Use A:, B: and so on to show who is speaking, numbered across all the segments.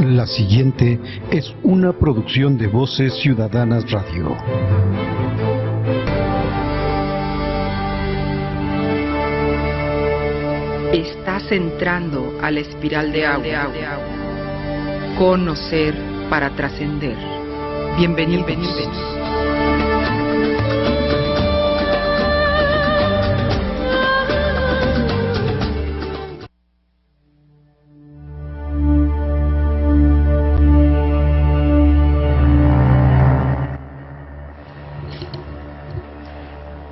A: La siguiente es una producción de Voces Ciudadanas Radio.
B: Estás entrando a la espiral de agua. Conocer para trascender. Bienvenidos.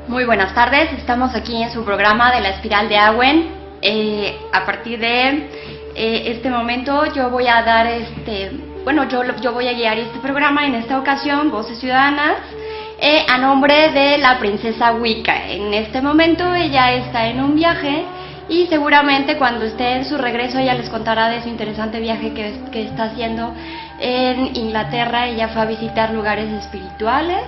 C: Muy buenas tardes, estamos aquí en su programa de la Espiral de Agüen. A partir de este momento yo voy a dar yo voy a guiar este programa en esta ocasión, Voces Ciudadanas, a nombre de la princesa Wicca. En este momento ella está en un viaje y seguramente cuando esté en su regreso ella les contará de su interesante viaje que está haciendo en Inglaterra. Ella fue a visitar lugares espirituales.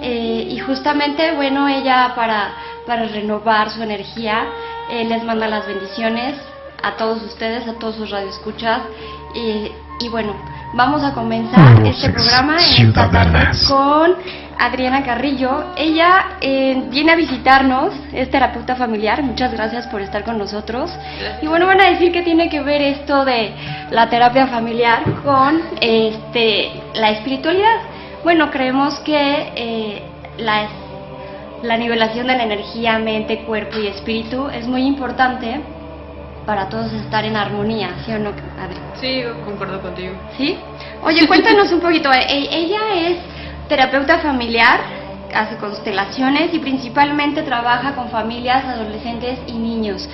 C: Y justamente, ella para renovar su energía, les manda las bendiciones a todos ustedes, a todos sus radioescuchas. Y bueno, vamos a comenzar este programa en esta tarde con Adriana Carrillo. Ella viene a visitarnos, es terapeuta familiar. Muchas gracias por estar con nosotros. Y bueno, van a decir que tiene que ver esto de la terapia familiar con la espiritualidad. Bueno, creemos que la nivelación de la energía, mente, cuerpo y espíritu es muy importante para todos estar en armonía, ¿sí o no, Adri?
D: Sí, concuerdo contigo.
C: ¿Sí? Oye, cuéntanos un poquito. Ella es terapeuta familiar, hace constelaciones y principalmente trabaja con familias, adolescentes y niños.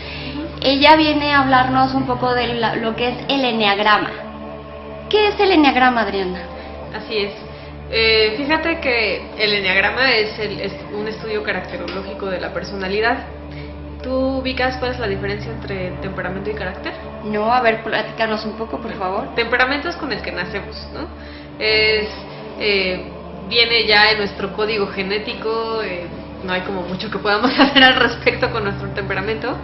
C: Ella viene a hablarnos un poco de lo que es el eneagrama. ¿Qué es el eneagrama, Adriana?
D: Así es. Fíjate que el eneagrama es un estudio caracterológico de la personalidad. ¿Tú ubicas cuál es la diferencia entre temperamento y carácter?
C: No, a ver, platícanos un poco, por favor.
D: Temperamento es con el que nacemos, ¿no? Viene ya en nuestro código genético, no hay como mucho que podamos hacer al respecto con nuestro temperamento,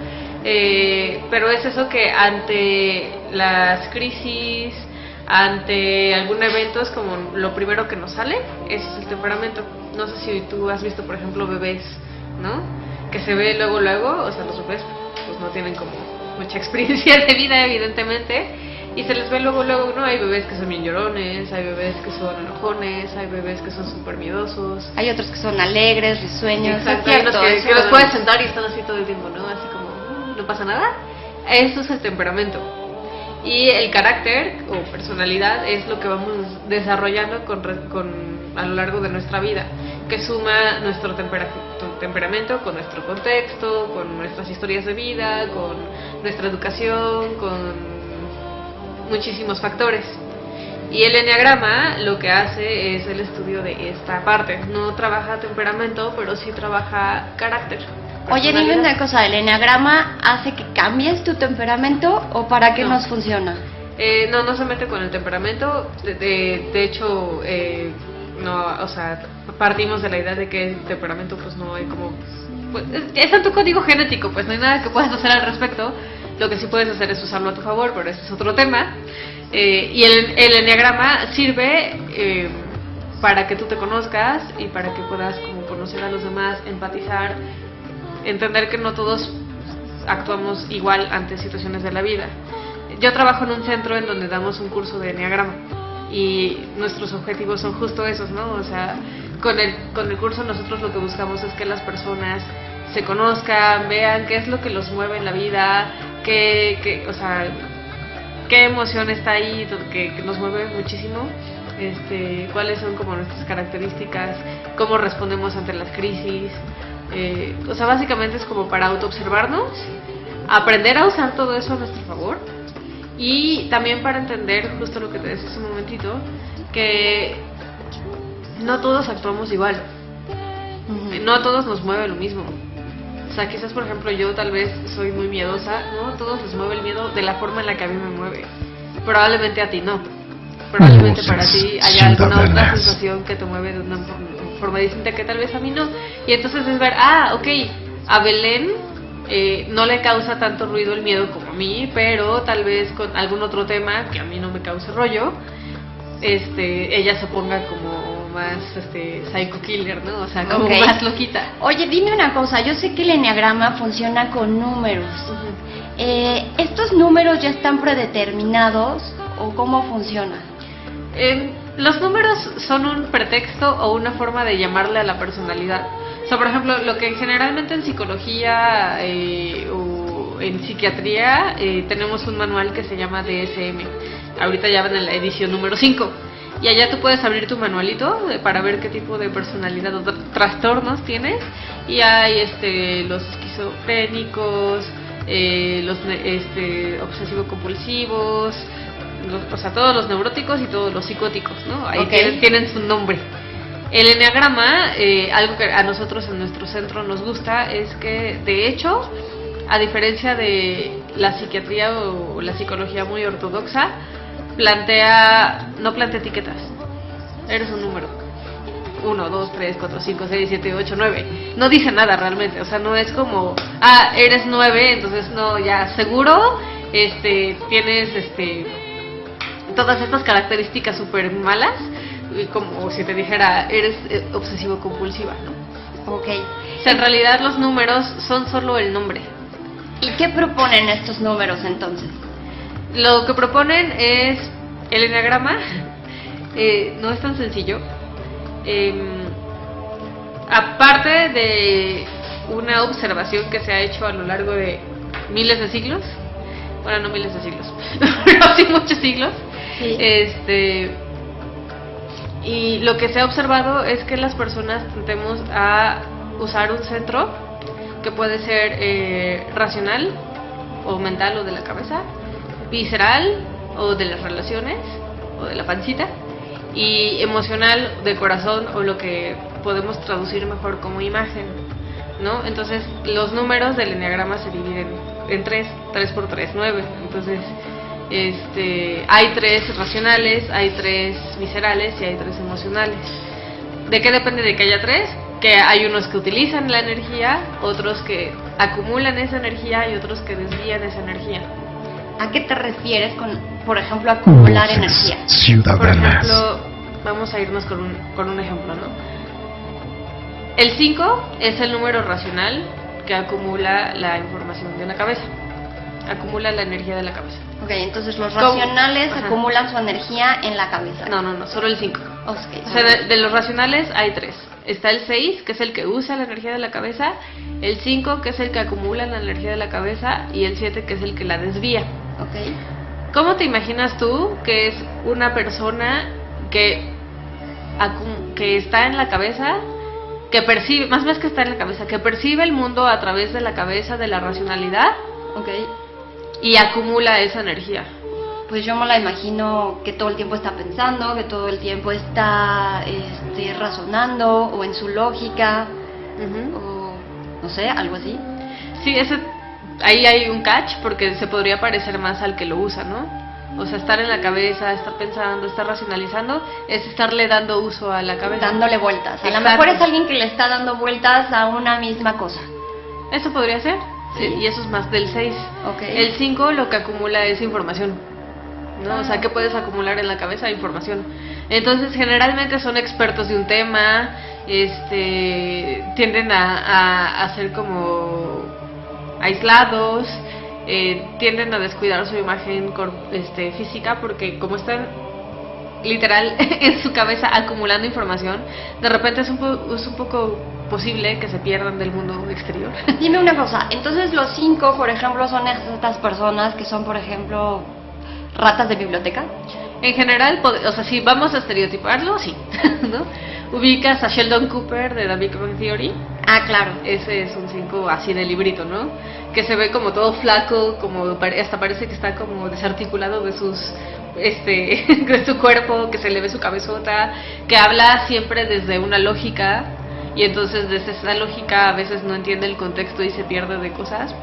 D: pero es eso que ante las crisis, ante algún evento es como lo primero que nos sale, ese es el temperamento. No sé si tú has visto, por ejemplo, bebés, ¿no? Que se ve luego, o sea, los bebés pues no tienen como mucha experiencia de vida, evidentemente, y se les ve luego, ¿no? Hay bebés que son bien llorones, hay bebés que son enojones, hay bebés que son súper miedosos.
C: Hay otros que son alegres, risueños.
D: Exacto, hay unos que los puedes sentar y están así todo el tiempo, ¿no? Así como, no pasa nada. Eso es el temperamento. Y el carácter o personalidad es lo que vamos desarrollando a lo largo de nuestra vida, que suma nuestro temperamento con nuestro contexto, con nuestras historias de vida, con nuestra educación, con muchísimos factores. Y el eneagrama lo que hace es el estudio de esta parte. No trabaja temperamento, pero sí trabaja carácter.
C: Oye, dime una cosa, ¿el eneagrama hace que cambies tu temperamento o para qué nos funciona?
D: No se mete con el temperamento. De hecho, no, o sea, partimos de la idea de que el temperamento pues no hay como... Pues, es en tu código genético, pues no hay nada que puedas hacer al respecto. Lo que sí puedes hacer es usarlo a tu favor, pero ese es otro tema. Y el eneagrama sirve para que tú te conozcas y para que puedas como conocer a los demás, empatizar, entender que no todos actuamos igual ante situaciones de la vida. Yo trabajo en un centro en donde damos un curso de eneagrama y nuestros objetivos son justo esos, ¿no? O sea, con el curso nosotros lo que buscamos es que las personas se conozcan, vean qué es lo que los mueve en la vida, qué emoción está ahí que nos mueve muchísimo, cuáles son como nuestras características, cómo respondemos ante las crisis. Básicamente es como para autoobservarnos, aprender a usar todo eso a nuestro favor y también para entender justo lo que te decía hace un momentito, que no todos actuamos igual, no a todos nos mueve lo mismo. O sea, quizás por ejemplo yo tal vez soy muy miedosa, no a todos les mueve el miedo de la forma en la que a mí me mueve, probablemente a ti no, probablemente para ti haya alguna otra sensación que te mueve de una forma distinta que tal vez a mí no. Y entonces es ver, ok, a Belén no le causa tanto ruido el miedo como a mí, pero tal vez con algún otro tema que a mí no me cause rollo, ella se ponga como más psycho killer, ¿no? O sea, como más loquita.
C: Oye, dime una cosa, yo sé que el enneagrama funciona con números. ¿Estos números ya están predeterminados o cómo funcionan?
D: Los números son un pretexto o una forma de llamarle a la personalidad. O sea, por ejemplo, lo que generalmente en psicología o en psiquiatría tenemos un manual que se llama DSM. Ahorita ya van en la edición número 5. Y allá tú puedes abrir tu manualito para ver qué tipo de personalidad o trastornos tienes. Y hay los esquizofrénicos, los obsesivo-compulsivos, o sea, todos los neuróticos y todos los psicóticos, ¿no? Ahí tienen su nombre. El enneagrama, algo que a nosotros en nuestro centro nos gusta es que, de hecho, a diferencia de la psiquiatría o la psicología muy ortodoxa, no plantea etiquetas. Eres un número. 1, 2, 3, 4, 5, 6, 7, 8, 9. No dice nada realmente, o sea, no es como, eres 9, entonces no, ya seguro, tienes todas estas características súper malas, como si te dijera, eres obsesivo-compulsiva, ¿no?
C: Ok.
D: O sea, en realidad los números son solo el nombre.
C: ¿Y qué proponen estos números entonces?
D: Lo que proponen es el enneagrama. No es tan sencillo. Aparte de una observación que se ha hecho a lo largo de miles de siglos, bueno, no miles de siglos, pero sí muchos siglos,
C: sí.
D: Y lo que se ha observado es que las personas tendemos a usar un centro que puede ser racional o mental o de la cabeza, visceral o de las relaciones o de la pancita, y emocional del corazón o lo que podemos traducir mejor como imagen, ¿no? Entonces los números del enneagrama se dividen en 3 por 3, 9. Entonces hay 3 racionales, hay 3 viscerales y hay 3 emocionales. ¿De qué depende de que haya 3? Que hay unos que utilizan la energía, otros que acumulan esa energía y otros que desvían esa energía.
C: ¿A qué te refieres con, por ejemplo, acumular energía?
A: Ciudadanas.
D: Por ejemplo, vamos a irnos con un ejemplo, ¿no? El 5 es el número racional que acumula la información de la cabeza, acumula la energía de la cabeza.
C: Ok, entonces los racionales
D: Ajá.
C: acumulan su energía en la cabeza.
D: No, solo el 5.
C: Okay.
D: O sea, de los racionales hay 3. Está el 6, que es el que usa la energía de la cabeza, el 5, que es el que acumula la energía de la cabeza, y el 7, que es el que la desvía.
C: Okay.
D: ¿Cómo te imaginas tú que es una persona que está en la cabeza, que percibe, más que está en la cabeza, que percibe el mundo a través de la cabeza, de la racionalidad,
C: Okay.
D: y acumula esa energía?
C: Pues yo me la imagino que todo el tiempo está pensando, que todo el tiempo está razonando, o en su lógica, o no sé, algo así.
D: Sí, ahí hay un catch, porque se podría parecer más al que lo usa, ¿no? O sea, estar en la cabeza, estar pensando, estar racionalizando, es estarle dando uso a la cabeza.
C: Dándole vueltas. A lo
D: Exacto.
C: mejor es alguien que le está dando vueltas a una misma cosa.
D: Eso podría ser,
C: Sí.
D: y eso es más del 6.
C: Okay.
D: El 5 lo que acumula es información, ¿no? O sea, ¿qué puedes acumular en la cabeza? Información. Entonces, generalmente son expertos de un tema, tienden a ser como aislados, tienden a descuidar su imagen física, porque como están literal en su cabeza acumulando información, de repente es un poco posible que se pierdan del mundo exterior.
C: Dime una cosa, entonces los 5, por ejemplo, son estas personas que son, por ejemplo, ratas de biblioteca.
D: En general, o sea, si vamos a estereotiparlo, sí, ¿no? Ubicas a Sheldon Cooper de The Big Bang Theory.
C: Ah, claro.
D: Ese es un 5 así de librito, ¿no? Que se ve como todo flaco, como hasta parece que está como desarticulado de de su cuerpo, que se le ve su cabezota, que habla siempre desde una lógica, y entonces desde esa lógica a veces no entiende el contexto y se pierde de cosas.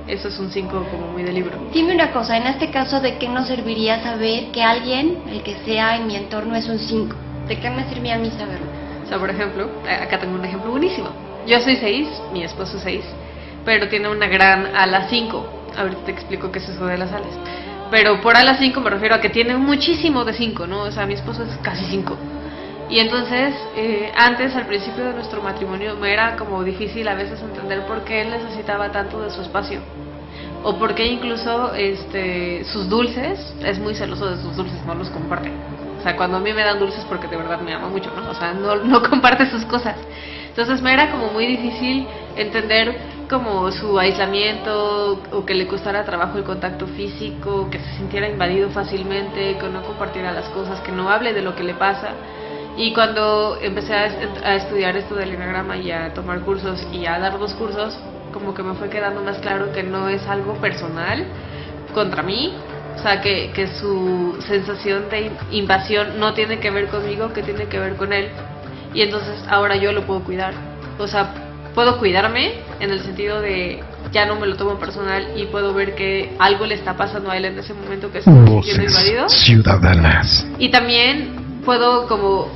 D: Eso es un 5 como muy de libro.
C: Dime una cosa, en este caso, ¿de qué nos serviría saber que alguien, el que sea en mi entorno, es un 5? ¿De qué me serviría a mí saberlo?
D: O sea, por ejemplo, acá tengo un ejemplo buenísimo. Yo soy 6, mi esposo es 6, pero tiene una gran ala 5. Ahorita te explico qué es eso de las alas. Pero por ala 5 me refiero a que tiene muchísimo de 5, ¿no? O sea, mi esposo es casi 5. Y entonces, antes, al principio de nuestro matrimonio, me era como difícil a veces entender por qué él necesitaba tanto de su espacio. O por qué incluso sus dulces, es muy celoso de sus dulces, no los comparte. O sea, cuando a mí me dan dulces porque de verdad me ama mucho, ¿no? O sea, no comparte sus cosas. Entonces me era como muy difícil entender como su aislamiento, o que le costara trabajo el contacto físico, que se sintiera invadido fácilmente, que no compartiera las cosas, que no hable de lo que le pasa. Y cuando empecé a estudiar esto del enneagrama y a tomar cursos y a dar 2 cursos, como que me fue quedando más claro que no es algo personal contra mí. O sea, que su sensación de invasión no tiene que ver conmigo, que tiene que ver con él. Y entonces ahora yo lo puedo cuidar. O sea, puedo cuidarme en el sentido de ya no me lo tomo personal y puedo ver que algo le está pasando a él en ese momento que se está sintiendo invadido.
A: Ciudadanas.
D: Y también puedo como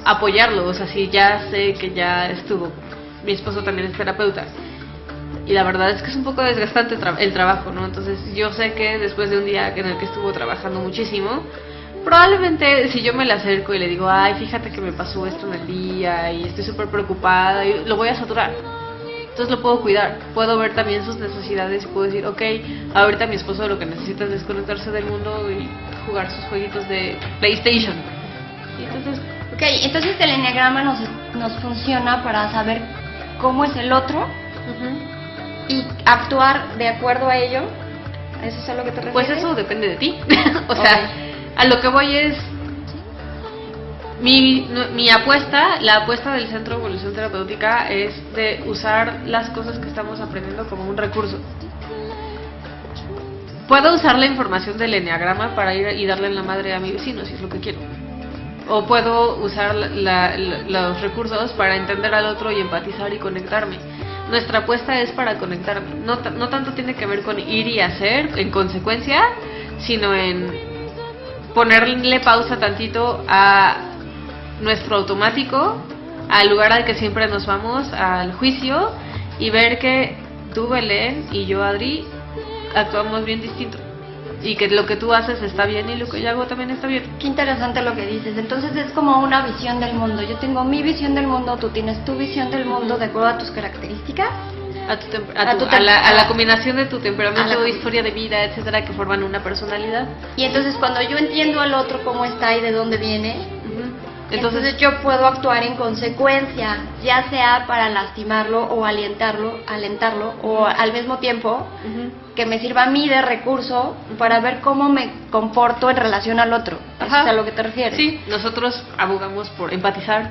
D: apoyarlo. O sea, si ya sé que ya estuvo. Mi esposo también es terapeuta. Y la verdad es que es un poco desgastante el trabajo, ¿no? Entonces yo sé que después de un día en el que estuvo trabajando muchísimo, probablemente si yo me le acerco y le digo, ay, fíjate que me pasó esto en el día y estoy súper preocupada, y lo voy a saturar. Entonces lo puedo cuidar, puedo ver también sus necesidades y puedo decir, ok, ahorita mi esposo lo que necesita es desconectarse del mundo y jugar sus jueguitos de PlayStation. Y entonces...
C: Ok, entonces el enneagrama nos funciona para saber cómo es el otro y actuar de acuerdo a ello. ¿Eso es a lo que te refieres?
D: Pues eso depende de ti. O sea, a lo que voy es mi apuesta, la apuesta del Centro de Evolución Terapéutica es de usar las cosas que estamos aprendiendo como un recurso. Puedo usar la información del enneagrama para ir y darle en la madre a mi vecino, si es lo que quiero. O puedo usar los recursos para entender al otro y empatizar y conectarme. Nuestra apuesta es para conectarme. No tanto tiene que ver con ir y hacer en consecuencia, sino en ponerle pausa tantito a nuestro automático, al lugar al que siempre nos vamos, al juicio, y ver que tú, Belén, y yo, Adri, actuamos bien distinto. Y que lo que tú haces está bien y lo que yo hago también está bien.
C: Qué interesante lo que dices. Entonces es como una visión del mundo. Yo tengo mi visión del mundo, tú tienes tu visión del mundo de acuerdo a tus características.
D: A la combinación de tu temperamento, historia de vida, etcétera, que forman una personalidad.
C: Y entonces cuando yo entiendo al otro cómo está y de dónde viene, entonces yo puedo actuar en consecuencia, ya sea para lastimarlo o alentarlo, o al mismo tiempo que me sirva a mí de recurso para ver cómo me comporto en relación al otro. ¿Es a lo que te refieres?
D: Sí, nosotros abogamos por empatizar.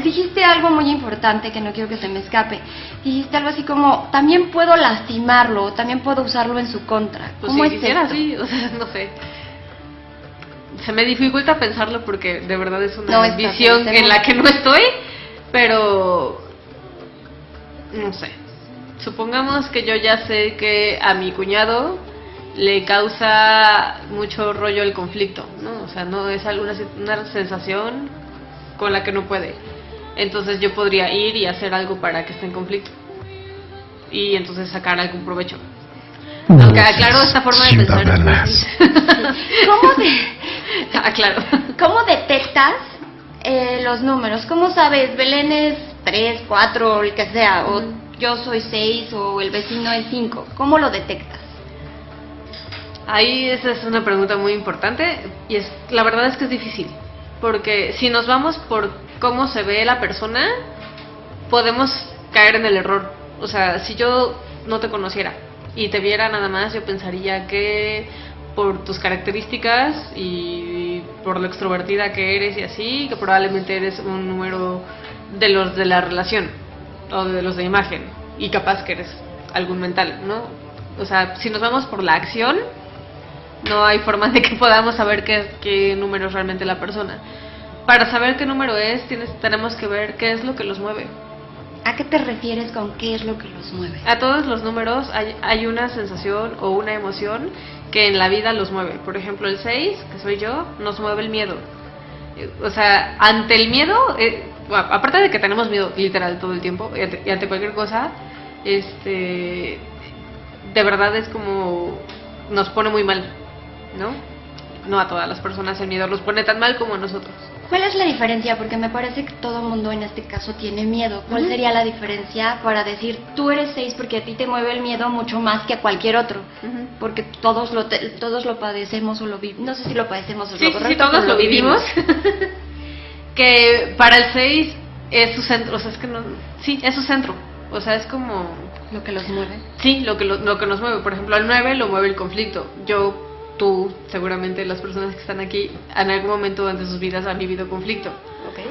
C: Dijiste algo muy importante que no quiero que se me escape. Dijiste algo así como, también puedo lastimarlo, también puedo usarlo en su contra.
D: Pues
C: ¿Cómo
D: si
C: es
D: quisiera,
C: esto?
D: sí, o sea, no sé. Se me dificulta pensarlo porque de verdad es una visión en la que no estoy, pero no sé. Supongamos que yo ya sé que a mi cuñado le causa mucho rollo el conflicto, ¿no? O sea, no es una sensación con la que no puede. Entonces yo podría ir y hacer algo para que esté en conflicto y entonces sacar algún provecho. Aunque aclaro esta forma de pensar.
C: ¿Cómo detectas los números? ¿Cómo sabes? Belén es 3, 4, o el que sea, o yo soy 6, o el vecino es 5. ¿Cómo lo detectas?
D: Ahí esa es una pregunta muy importante y la verdad es que es difícil. Porque si nos vamos por cómo se ve la persona, podemos caer en el error. O sea, si yo no te conociera y te viera nada más, yo pensaría que por tus características y por lo extrovertida que eres y así, que probablemente eres un número de los de la relación o de los de imagen, y capaz que eres algún mental, ¿no? O sea, si nos vamos por la acción, no hay forma de que podamos saber qué número es realmente la persona. Para saber qué número es, tenemos que ver qué es lo que los mueve.
C: ¿A qué te refieres con qué es lo que los mueve?
D: A todos los números hay una sensación o una emoción que en la vida los mueve. Por ejemplo, el 6, que soy yo, nos mueve el miedo. O sea, ante el miedo, aparte de que tenemos miedo literal todo el tiempo y ante cualquier cosa, de verdad es como nos pone muy mal, ¿no? No a todas las personas el miedo los pone tan mal como a nosotros.
C: ¿Cuál es la diferencia? Porque me parece que todo el mundo en este caso tiene miedo. ¿Cuál sería la diferencia para decir tú eres 6 porque a ti te mueve el miedo mucho más que a cualquier otro? Porque todos lo padecemos o lo vivimos. No sé si lo padecemos o
D: sí,
C: lo correcto,
D: sí, todos lo vivimos. Que para el 6 es su centro, o sea, es que no, sí, es su centro. O sea, es como
C: lo que los mueve.
D: Sí, lo que nos mueve. Por ejemplo, al 9 lo mueve el conflicto. Tú, seguramente las personas que están aquí, en algún momento de sus vidas han vivido conflicto.
C: Okay.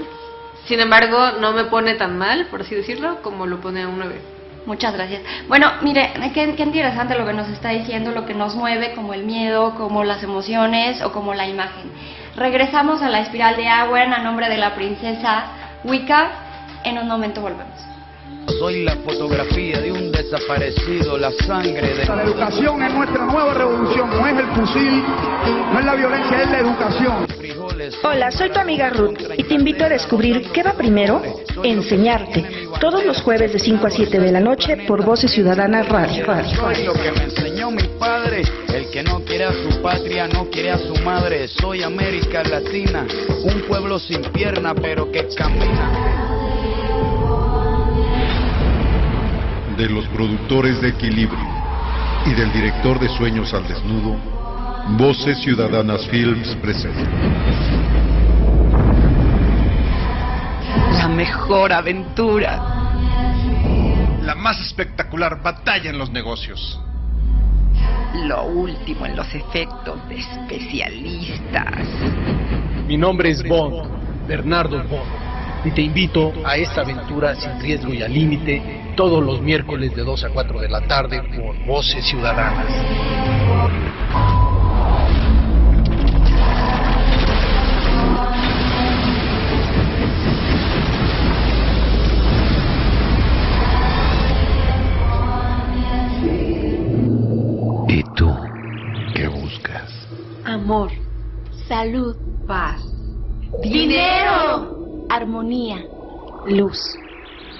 D: Sin embargo, no me pone tan mal, por así decirlo, como lo pone a un 9.
C: Muchas gracias. Bueno, mire, qué interesante lo que nos está diciendo, lo que nos mueve, como el miedo, como las emociones o como la imagen. Regresamos a la espiral de Awen a nombre de la princesa Wicca. En un momento volvemos.
E: Soy la fotografía de un desaparecido, la sangre de...
F: La educación es nuestra nueva revolución, no es el fusil, no es la violencia, es la educación.
G: Hola, soy tu amiga Ruth y te invito a descubrir qué va primero, enseñarte. Todos los jueves de 5 a 7 de la noche por Voces Ciudadanas Radio.
E: Soy lo que me enseñó mi padre, el que no quiere a su patria, no quiere a su madre. Soy América Latina, un pueblo sin pierna pero que camina.
H: De los productores de Equilibrio y del director de Sueños al Desnudo, Voces Ciudadanas Films presenta
B: La mejor aventura.
I: La más espectacular batalla en los negocios.
B: Lo último en los efectos de especialistas.
J: Mi nombre es Bond, Bernardo Bond, y te invito a esta aventura sin riesgo y al límite todos los miércoles de 2 a 4 de la tarde por Voces Ciudadanas.
H: ¿Y tú qué buscas?
G: Amor, salud,
B: Paz.
G: dinero, armonía, luz,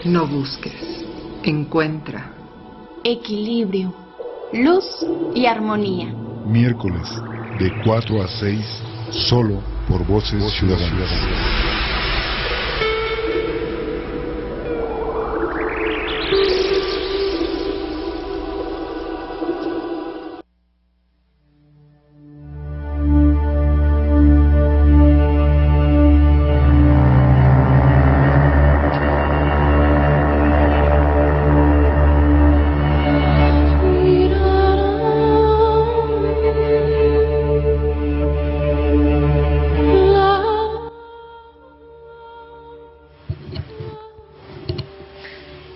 B: No busques, encuentra.
G: equilibrio, luz y armonía.
H: Miércoles de 4 a 6, solo por Voces Ciudadanas.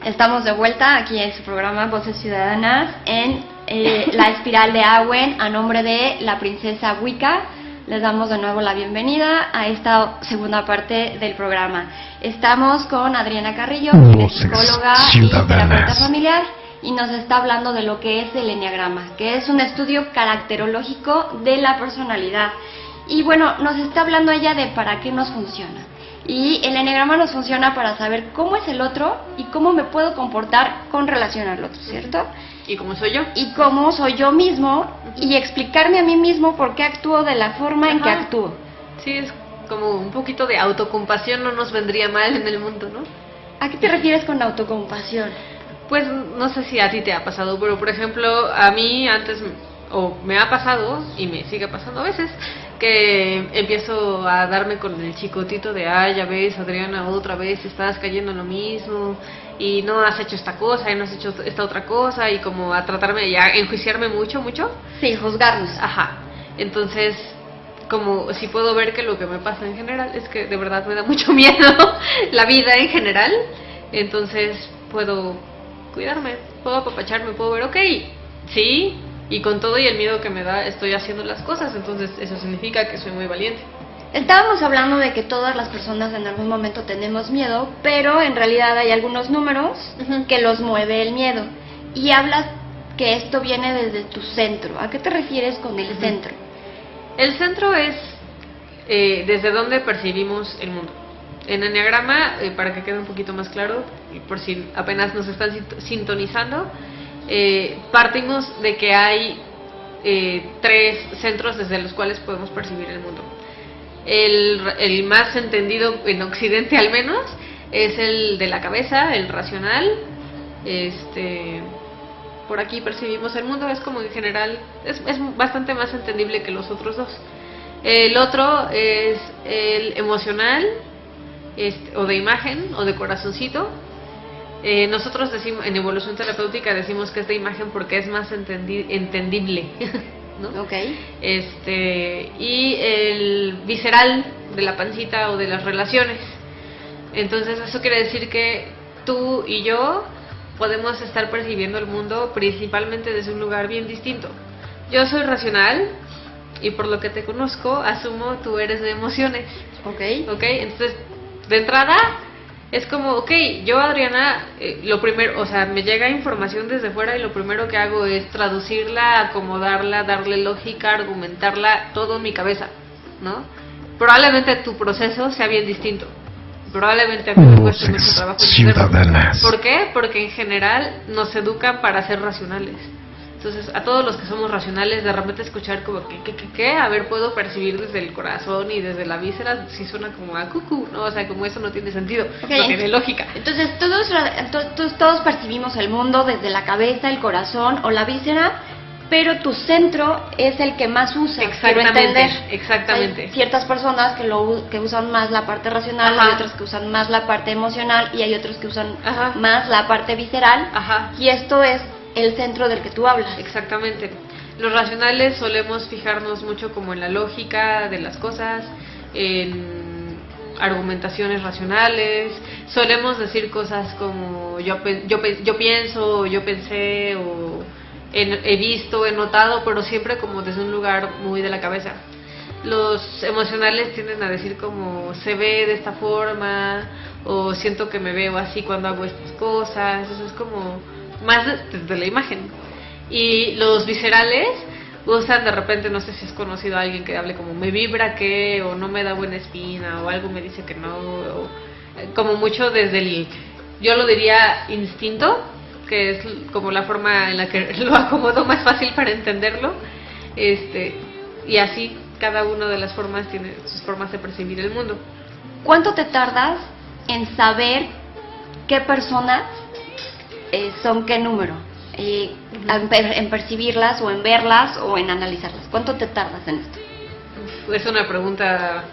C: Estamos de vuelta aquí en su programa Voces Ciudadanas en la espiral de Awen a nombre de la princesa Wicca. Les damos de nuevo la bienvenida a esta segunda parte del programa. Estamos con Adriana Carrillo, psicóloga y terapeuta familiar, y nos está hablando de lo que es el enneagrama, que es un estudio caracterológico de la personalidad. Y bueno, nos está hablando ella de para qué nos funciona. Y el enneagrama nos funciona para saber cómo es el otro y cómo me puedo comportar con relación al otro, ¿cierto?
D: ¿Y cómo soy yo?
C: Y cómo soy yo mismo y explicarme a mí mismo por qué actúo de la forma en que actúo.
D: Sí, es como un poquito de autocompasión, no nos vendría mal en el mundo, ¿no?
C: ¿A qué te refieres con autocompasión?
D: Pues no sé si a ti te ha pasado, pero por ejemplo, a mí antes, o me ha pasado, y me sigue pasando a veces, que empiezo a darme con el chicotito de, ya ves, Adriana, otra vez estás cayendo en lo mismo, y no has hecho esta cosa, y no has hecho esta otra cosa, y como a tratarme, y a enjuiciarme mucho.
C: Sí, juzgarnos.
D: Ajá. Entonces, como si puedo ver que lo que me pasa en general es que de verdad me da mucho miedo la vida en general, entonces puedo cuidarme, puedo apapacharme, puedo ver, ok, sí, y con todo y el miedo que me da estoy haciendo las cosas, entonces eso significa que soy muy valiente.
C: Estábamos hablando de que todas las personas en algún momento tenemos miedo, pero en realidad hay algunos números que los mueve el miedo. Y hablas que esto viene desde tu centro. ¿A qué te refieres con el centro?
D: El centro es desde donde percibimos el mundo. En Enneagrama, para que quede un poquito más claro, y por si apenas nos están sintonizando, partimos de que hay 3 centros desde los cuales podemos percibir el mundo. El más entendido en Occidente al menos es el de la cabeza, el racional. Por aquí percibimos el mundo, es como en general, es bastante más entendible que los otros dos. El otro es el emocional, o de imagen, o de corazoncito. Nosotros decimos, en evolución terapéutica decimos que es de imagen porque es más entendible, ¿no?
C: Okay.
D: Y el visceral, de la pancita o de las relaciones. Entonces eso quiere decir que tú y yo podemos estar percibiendo el mundo principalmente desde un lugar bien distinto. Yo soy racional y por lo que te conozco asumo tú eres de emociones.
C: Okay.
D: Entonces de entrada es como, yo Adriana, lo primero, o sea, me llega información desde fuera y lo primero que hago es traducirla, acomodarla, darle lógica, argumentarla, todo en mi cabeza, ¿no? Probablemente tu proceso sea bien distinto. Probablemente a mí me cueste mucho trabajo entenderlo. ¿Por qué? Porque en general nos educan para ser racionales. Entonces, a todos los que somos racionales, de repente escuchar como ¿qué? A ver, puedo percibir desde el corazón y desde la víscera, sí suena como a cucú, ¿no? O sea, como eso no tiene sentido, no tiene lógica.
C: Entonces, todos percibimos el mundo desde la cabeza, el corazón o la víscera, pero tu centro es el que más usas.
D: Exactamente.
C: Hay ciertas personas que usan más la parte racional, hay otras que usan más la parte emocional y hay otros que usan más la parte visceral. Y esto es el centro del que tú hablas.
D: Exactamente. Los racionales solemos fijarnos mucho como en la lógica de las cosas, en argumentaciones racionales, solemos decir cosas como yo pienso, yo pensé, o he visto, he notado, pero siempre como desde un lugar muy de la cabeza. Los emocionales tienden a decir como se ve de esta forma, o siento que me veo así cuando hago estas cosas. Eso es como más desde la imagen. Y los viscerales usan de repente, no sé si has conocido a alguien que hable como me vibra que, o no me da buena espina, o algo me dice que no, o como mucho desde el, yo lo diría instinto, que es como la forma en la que lo acomodo más fácil para entenderlo. Y así cada una de las formas tiene sus formas de percibir el mundo.
C: ¿Cuánto te tardas en saber qué personas son qué número? En percibirlas o en verlas o en analizarlas. ¿Cuánto te tardas en esto?
D: Es una pregunta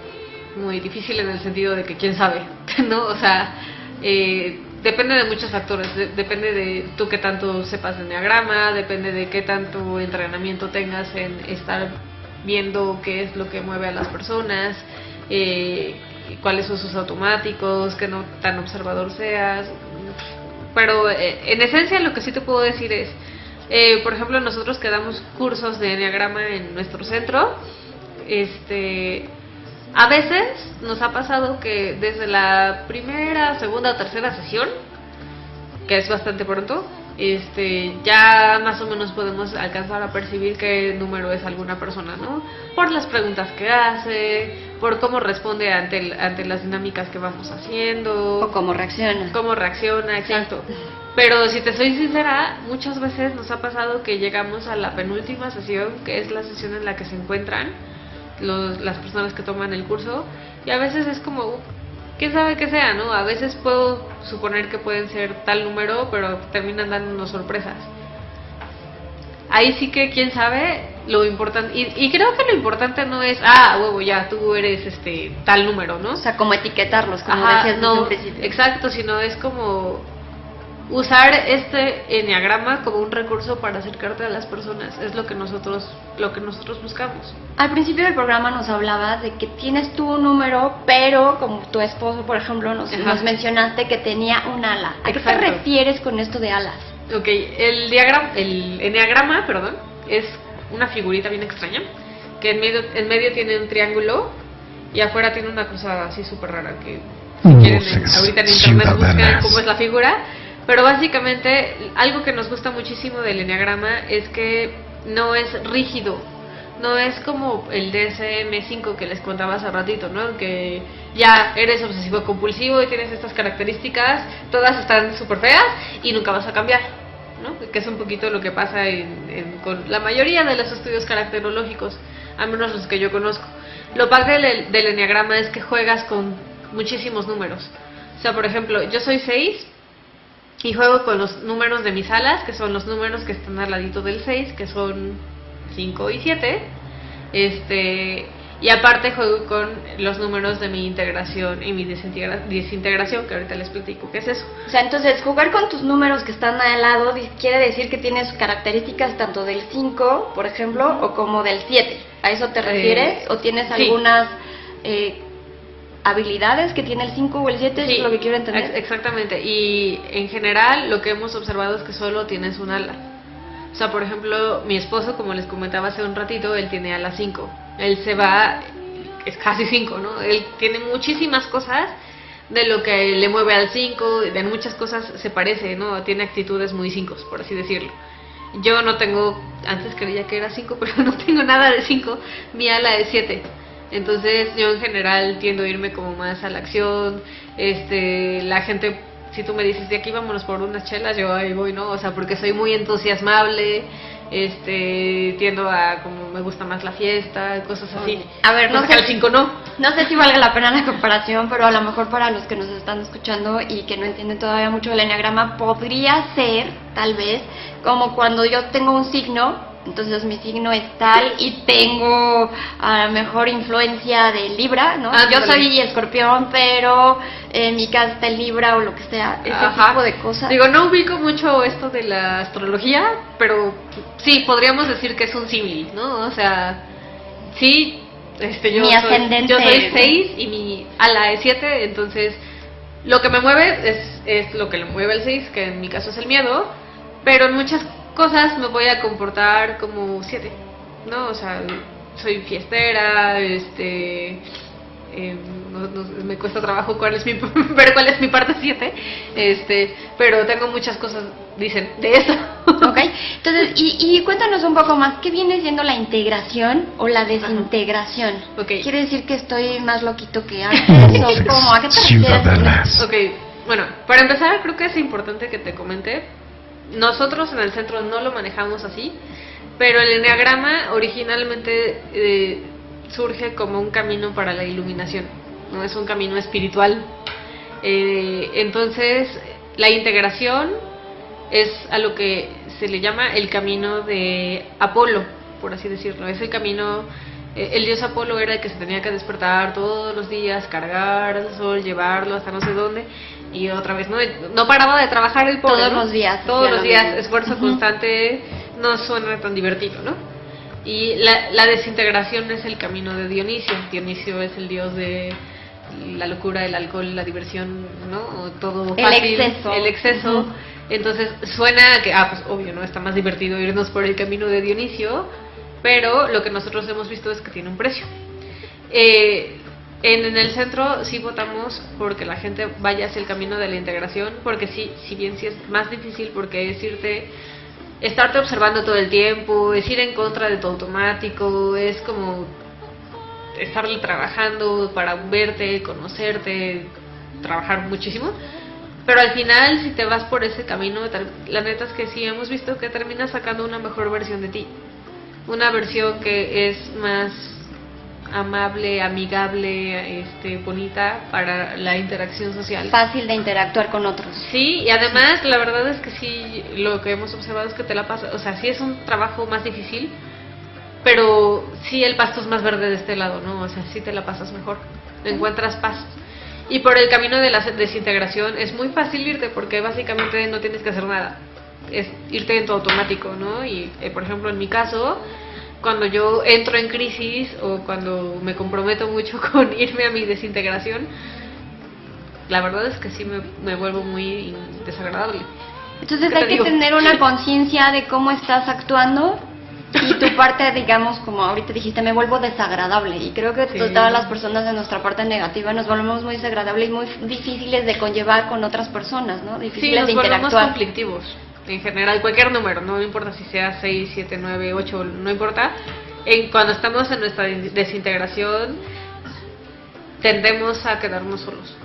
D: muy difícil en el sentido de que quién sabe, ¿no? O sea, depende de muchos factores. Depende de tú qué tanto sepas de enneagrama, depende de qué tanto entrenamiento tengas en estar viendo qué es lo que mueve a las personas, cuáles son sus automáticos, qué no tan observador seas. Pero en esencia lo que sí te puedo decir es, por ejemplo, nosotros que damos cursos de enneagrama en nuestro centro, a veces nos ha pasado que desde la primera, segunda o tercera sesión, que es bastante pronto, ya más o menos podemos alcanzar a percibir qué número es alguna persona, ¿no? Por las preguntas que hace, por cómo responde ante las dinámicas que vamos haciendo.
C: O cómo reacciona.
D: Cómo reacciona, exacto. Sí. Pero si te soy sincera, muchas veces nos ha pasado que llegamos a la penúltima sesión, que es la sesión en la que se encuentran las personas que toman el curso, y a veces es como, quién sabe qué sea, ¿no? A veces puedo suponer que pueden ser tal número, pero terminan dándonos sorpresas. Ahí sí que quién sabe. Lo importante, y creo que lo importante no es, huevo, ya tú eres tal número, ¿no?
C: O sea, como etiquetarlos, como decías desde un principio.
D: Exacto, sino es como usar este enneagrama como un recurso para acercarte a las personas. Es lo que nosotros buscamos.
C: Al principio del programa nos hablabas de que tienes tú un número, pero como tu esposo, por ejemplo, nos mencionaste que tenía un ala. ¿A qué te refieres con esto de alas?
D: Ok, el enneagrama, es una figurita bien extraña, que en medio tiene un triángulo y afuera tiene una cosa así súper rara que si quieren ahorita en internet buscan cómo es la figura. Pero básicamente algo que nos gusta muchísimo del enneagrama es que no es rígido, no es como el DSM-5 que les contaba hace ratito, ¿no? Que ya eres obsesivo compulsivo y tienes estas características, todas están súper feas y nunca vas a cambiar, ¿no? Que es un poquito lo que pasa con la mayoría de los estudios caracterológicos, al menos los que yo conozco. Lo padre del enneagrama es que juegas con muchísimos números. O sea, por ejemplo, yo soy 6 y juego con los números de mis alas, que son los números que están al ladito del 6, que son 5 y 7. Y aparte juego con los números de mi integración y mi desintegración, que ahorita les platico qué es eso.
C: O sea, entonces jugar con tus números que están al lado quiere decir que tienes características tanto del 5, por ejemplo, o como del 7. ¿A eso te refieres? ¿O tienes algunas habilidades que tiene el 5 o el 7? Sí, es lo que quiero entender.
D: Exactamente. Y en general lo que hemos observado es que solo tienes un ala. O sea, por ejemplo, mi esposo, como les comentaba hace un ratito, él tiene ala 5. Él se va, es casi 5, ¿no? Él tiene muchísimas cosas de lo que le mueve al 5, de muchas cosas se parece, ¿no? Tiene actitudes muy 5, por así decirlo. Yo no tengo, antes creía que era 5, pero no tengo nada de 5, mi ala es 7. Entonces yo en general tiendo a irme como más a la acción, la gente, si tú me dices de aquí vámonos por unas chelas, yo ahí voy, ¿no? O sea, porque soy muy entusiasmable, tiendo a como me gusta más la fiesta, cosas así.
C: A ver, no sé,
D: al 5 no.
C: No sé si valga la pena la comparación, pero a lo mejor para los que nos están escuchando y que no entienden todavía mucho del enneagrama, podría ser, tal vez, como cuando yo tengo un signo. Entonces mi signo es tal y tengo a lo mejor influencia de Libra, ¿no? Yo soy Escorpión, pero mi casa está en Libra o lo que sea, ese tipo de cosas.
D: Digo, no ubico mucho esto de la astrología, pero sí, podríamos decir que es un símil, ¿no? O sea, sí, yo soy 6 y mi ala es 7, entonces lo que me mueve es lo que le mueve al 6, que en mi caso es el miedo, pero en muchas cosas me voy a comportar como 7, ¿no? O sea, soy fiestera, me cuesta trabajo ver cuál es mi parte 7, pero tengo muchas cosas, dicen, de eso.
C: Ok, entonces, y cuéntanos un poco más, ¿qué viene siendo la integración o la desintegración?
D: Okay.
C: ¿Quiere decir que estoy más loquito que antes? ¿O cómo? ¿A qué te refieres?
D: Ok, bueno, para empezar creo que es importante que te comente. Nosotros en el centro no lo manejamos así, pero el enneagrama originalmente surge como un camino para la iluminación, no es un camino espiritual. Entonces la integración es a lo que se le llama el camino de Apolo, por así decirlo. Es el camino, el dios Apolo era el que se tenía que despertar todos los días, cargar al sol, llevarlo hasta no sé dónde. Y otra vez, no paraba de trabajar el pobre,
C: todos
D: ¿no?
C: los días.
D: Todos los días, esfuerzo constante, no suena tan divertido, ¿no? Y la desintegración es el camino de Dionisio. Dionisio es el dios de la locura, el alcohol, la diversión, ¿no? Todo fácil, el exceso. Entonces suena que, pues obvio, ¿no? Está más divertido irnos por el camino de Dionisio, pero lo que nosotros hemos visto es que tiene un precio. En el centro sí votamos porque la gente vaya hacia el camino de la integración, porque si bien sí es más difícil, porque es estarte observando todo el tiempo, es ir en contra de tu automático, es como estarle trabajando para verte, conocerte, trabajar muchísimo. Pero al final, si te vas por ese camino, la neta es que sí hemos visto que terminas sacando una mejor versión de ti, una versión que es más amable, amigable, bonita para la interacción social.
C: Fácil de interactuar con otros.
D: Sí, y además la verdad es que sí, lo que hemos observado es que te la pasas, o sea, sí es un trabajo más difícil, pero sí el pasto es más verde de este lado, ¿no? O sea, sí te la pasas mejor, encuentras paz. Y por el camino de la desintegración es muy fácil irte, porque básicamente no tienes que hacer nada, es irte en tu automático, ¿no? Y por ejemplo en mi caso, cuando yo entro en crisis o cuando me comprometo mucho con irme a mi desintegración, la verdad es que sí me vuelvo muy desagradable.
C: Entonces hay que tener una conciencia de cómo estás actuando y tu parte, digamos, como ahorita dijiste, me vuelvo desagradable. Y creo que todas las personas de nuestra parte negativa nos volvemos muy desagradables y muy difíciles de conllevar con otras personas, ¿no? Difíciles de interactuar.
D: Nos volvemos conflictivos. En general, cualquier número, no importa si sea 6, 7, 9, 8, no importa. Cuando estamos en nuestra desintegración, tendemos a quedarnos solos,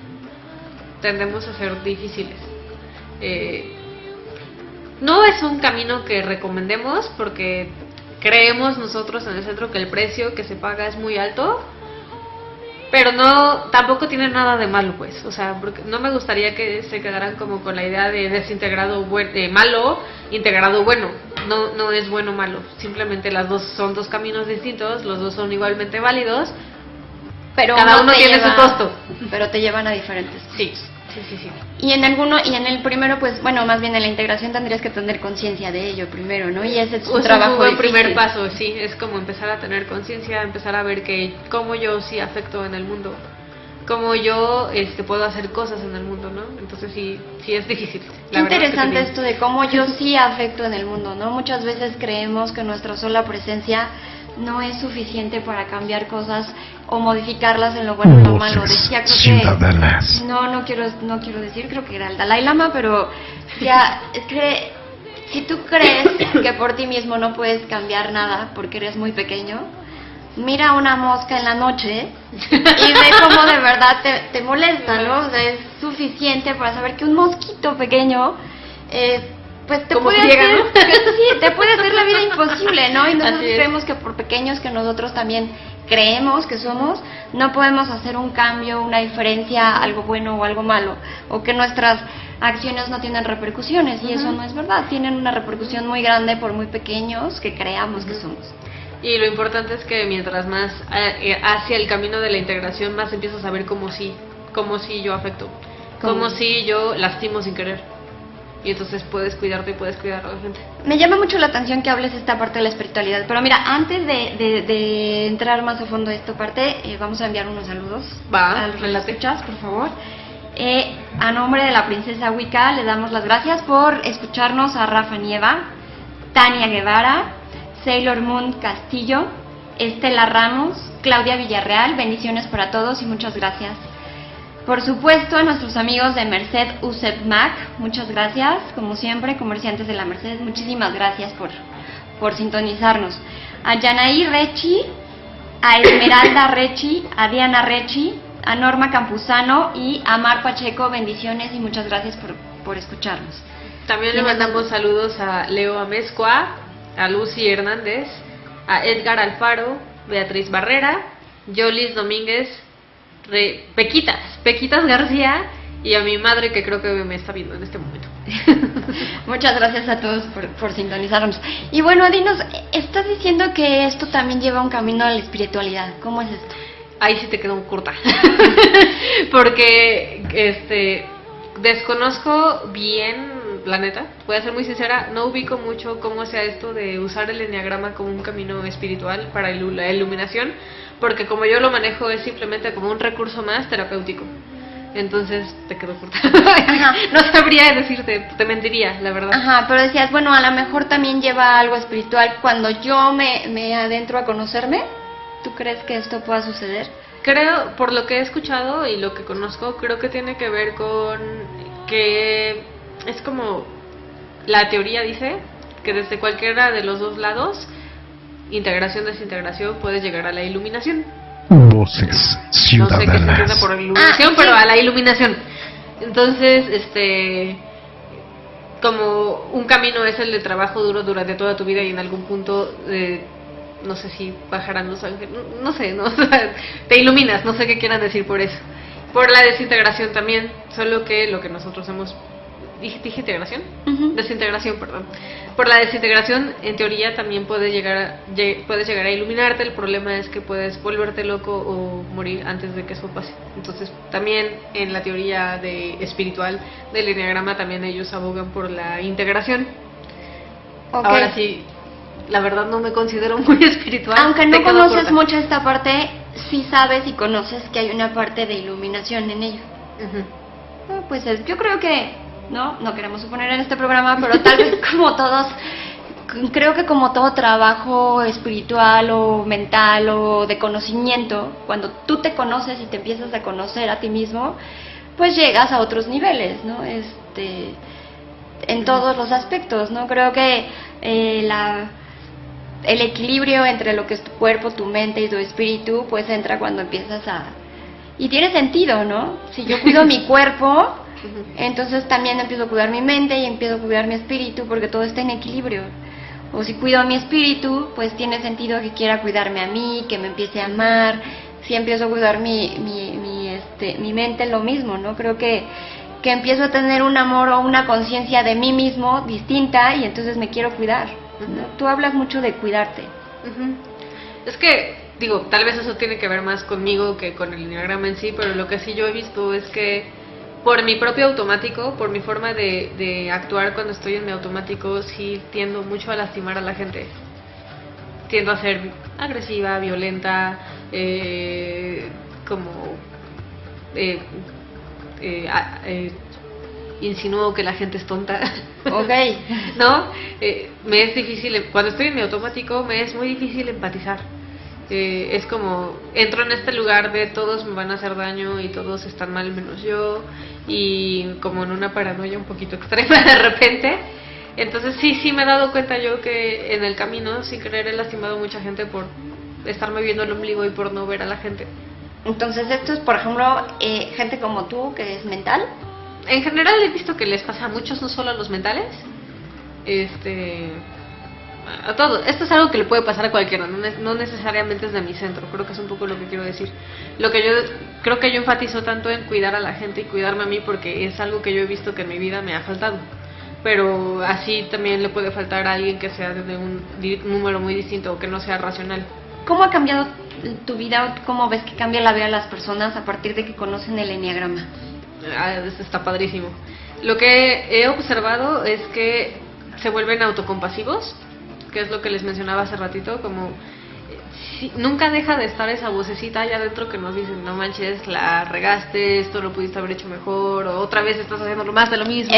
D: tendemos a ser difíciles. No es un camino que recomendemos porque creemos nosotros en el centro que el precio que se paga es muy alto, pero tampoco tiene nada de malo, pues. O sea, porque no me gustaría que se quedaran como con la idea de desintegrado malo, integrado bueno. No es bueno o malo, simplemente las dos son dos caminos distintos, los dos son igualmente válidos,
C: pero
D: cada uno tiene su costo,
C: pero te llevan a diferentes cosas.
D: Sí.
C: Y en el primero, pues bueno, más bien en la integración tendrías que tener conciencia de ello primero, ¿no? Y ese es un trabajo
D: buen
C: difícil.
D: primer paso, sí, es como empezar a tener conciencia, empezar a ver que cómo yo sí afecto en el mundo, cómo yo puedo hacer cosas en el mundo, ¿no? Entonces sí es difícil.
C: Qué interesante esto de cómo yo sí afecto en el mundo, ¿no? Muchas veces creemos que nuestra sola presencia no es suficiente para cambiar cosas o modificarlas en lo bueno o lo malo. Decía, creo que no quiero decir, creo que era el Dalai Lama, pero ya es que si tú crees que por ti mismo no puedes cambiar nada porque eres muy pequeño, mira una mosca en la noche y ve cómo de verdad te molesta, ¿no? O sea, es suficiente para saber que un mosquito pequeño pues te puede hacer, ¿no? Sí, te puede hacer la vida imposible, ¿no? Y nosotros creemos que por pequeños que nosotros también creemos que somos, no podemos hacer un cambio, una diferencia, algo bueno o algo malo, o que nuestras acciones no tienen repercusiones, y eso no es verdad, tienen una repercusión muy grande por muy pequeños que creamos que somos.
D: Y lo importante es que mientras más hacia el camino de la integración, más empiezas a ver cómo sí yo afecto, cómo sí yo lastimo sin querer. Y entonces puedes cuidarte y puedes cuidar a la gente.
C: Me llama mucho la atención que hables esta parte de la espiritualidad, pero mira, antes de entrar más a fondo de esta parte, vamos a enviar unos saludos a los escuchas, por favor. A nombre de la princesa Wicca le damos las gracias por escucharnos a Rafa Nieva, Tania Guevara, Sailor Moon Castillo, Estela Ramos, Claudia Villarreal, bendiciones para todos y muchas gracias. Por supuesto, a nuestros amigos de Merced UCEP Mac, muchas gracias, como siempre, comerciantes de la Merced, muchísimas gracias por sintonizarnos. A Yanaí Rechi, a Esmeralda Rechi, a Diana Rechi, a Norma Campuzano y a Mar Pacheco, bendiciones y muchas gracias por escucharnos.
D: También le mandamos saludos a Leo Amezcua, a Lucy Hernández, a Edgar Alfaro, Beatriz Barrera, Yolis Domínguez, Pequitas García y a mi madre, que creo que me está viendo en este momento.
C: Muchas gracias a todos por sintonizarnos. Y bueno, dinos, estás diciendo que esto también lleva un camino a la espiritualidad. ¿Cómo es esto?
D: Ahí sí te quedó corta. Porque desconozco bien, la neta, voy a ser muy sincera, no ubico mucho cómo sea esto de usar el enneagrama como un camino espiritual para la iluminación, porque como yo lo manejo es simplemente como un recurso más terapéutico. Entonces te quedó corta. No sabría decirte, te mentiría, la verdad.
C: Ajá, pero decías, bueno, a lo mejor también lleva algo espiritual cuando yo me adentro a conocerme. ¿Tú crees que esto pueda suceder?
D: Creo, por lo que he escuchado y lo que conozco, creo que tiene que ver con que es como la teoría dice que desde cualquiera de los dos lados, integración, desintegración, puedes llegar a la iluminación.
A: Voces ciudadanas.
D: No sé qué se entiende por iluminación, pero a la iluminación. Entonces, como un camino es el de trabajo duro durante toda tu vida y en algún punto, no sé si bajarán los ángeles, no sé, ¿no? O sea, te iluminas, no sé qué quieran decir por eso. Por la desintegración también, solo que lo que nosotros hemos... ¿Dije integración? Desintegración, perdón. Por la desintegración, en teoría, también puedes llegar a iluminarte. El problema es que puedes volverte loco o morir antes de que eso pase. Entonces, también en la teoría espiritual del enneagrama, también ellos abogan por la integración. Okay. Ahora sí, la verdad no me considero muy espiritual.
C: Aunque no conoces mucho esta parte, sí sabes y conoces que hay una parte de iluminación en ello. Pues yo creo que... No queremos suponer en este programa, pero tal vez como todos, creo que como todo trabajo espiritual o mental o de conocimiento, cuando tú te conoces y te empiezas a conocer a ti mismo, pues llegas a otros niveles, ¿no? En todos los aspectos, ¿no? Creo que el equilibrio entre lo que es tu cuerpo, tu mente y tu espíritu, pues entra cuando empiezas a Y tiene sentido, ¿no? Si yo cuido mi cuerpo, entonces también empiezo a cuidar mi mente y empiezo a cuidar mi espíritu, porque todo está en equilibrio. O si cuido mi espíritu, pues tiene sentido que quiera cuidarme a mí, que me empiece a amar. Si empiezo a cuidar mi mente, lo mismo, ¿no? Creo que empiezo a tener un amor o una conciencia de mí mismo distinta y entonces me quiero cuidar, ¿no? Tú hablas mucho de cuidarte.
D: Es que, digo, tal vez eso tiene que ver más conmigo que con el enneagrama en sí, pero lo que sí yo he visto es que por mi propio automático, por mi forma de actuar cuando estoy en mi automático, sí tiendo mucho a lastimar a la gente. Tiendo a ser agresiva, violenta, insinúo que la gente es tonta.
C: Ok.
D: ¿No? Me es difícil, cuando estoy en mi automático, me es muy difícil empatizar. Es como, entro en este lugar de todos me van a hacer daño y todos están mal menos yo, y como en una paranoia un poquito extrema de repente. Entonces sí me he dado cuenta yo que en el camino, sin querer, he lastimado a mucha gente por estarme viendo el ombligo y por no ver a la gente.
C: Entonces esto es, por ejemplo, gente como tú, que es mental.
D: En general he visto que les pasa a muchos, no solo a los mentales. A todo. Esto es algo que le puede pasar a cualquiera, no necesariamente es de mi centro, creo que es un poco lo que quiero decir. Lo que yo creo que yo enfatizo tanto en cuidar a la gente y cuidarme a mí, porque es algo que yo he visto que en mi vida me ha faltado. Pero así también le puede faltar a alguien que sea de un número muy distinto o que no sea racional.
C: ¿Cómo ha cambiado tu vida o cómo ves que cambia la vida de las personas a partir de que conocen el enneagrama?
D: Está padrísimo. Lo que he observado es que se vuelven autocompasivos, que es lo que les mencionaba hace ratito, como nunca deja de estar esa vocecita allá adentro que nos dice, no manches, la regaste, esto lo pudiste haber hecho mejor, o otra vez estás haciendo más de lo mismo.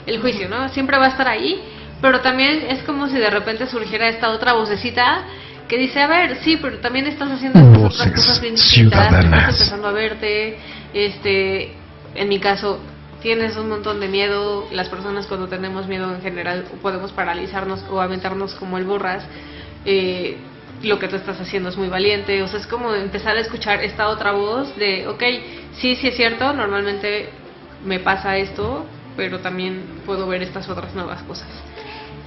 D: El juicio, ¿no? Siempre va a estar ahí, pero también es como si de repente surgiera esta otra vocecita que dice, a ver, sí, pero también estás haciendo estas otras cosas bien distintas, estás empezando a verte, en mi caso, tienes un montón de miedo. Las personas cuando tenemos miedo en general podemos paralizarnos o aventarnos como el borras. Lo que tú estás haciendo es muy valiente. O sea, es como empezar a escuchar esta otra voz de, ok, sí es cierto, normalmente me pasa esto, pero también puedo ver estas otras nuevas cosas.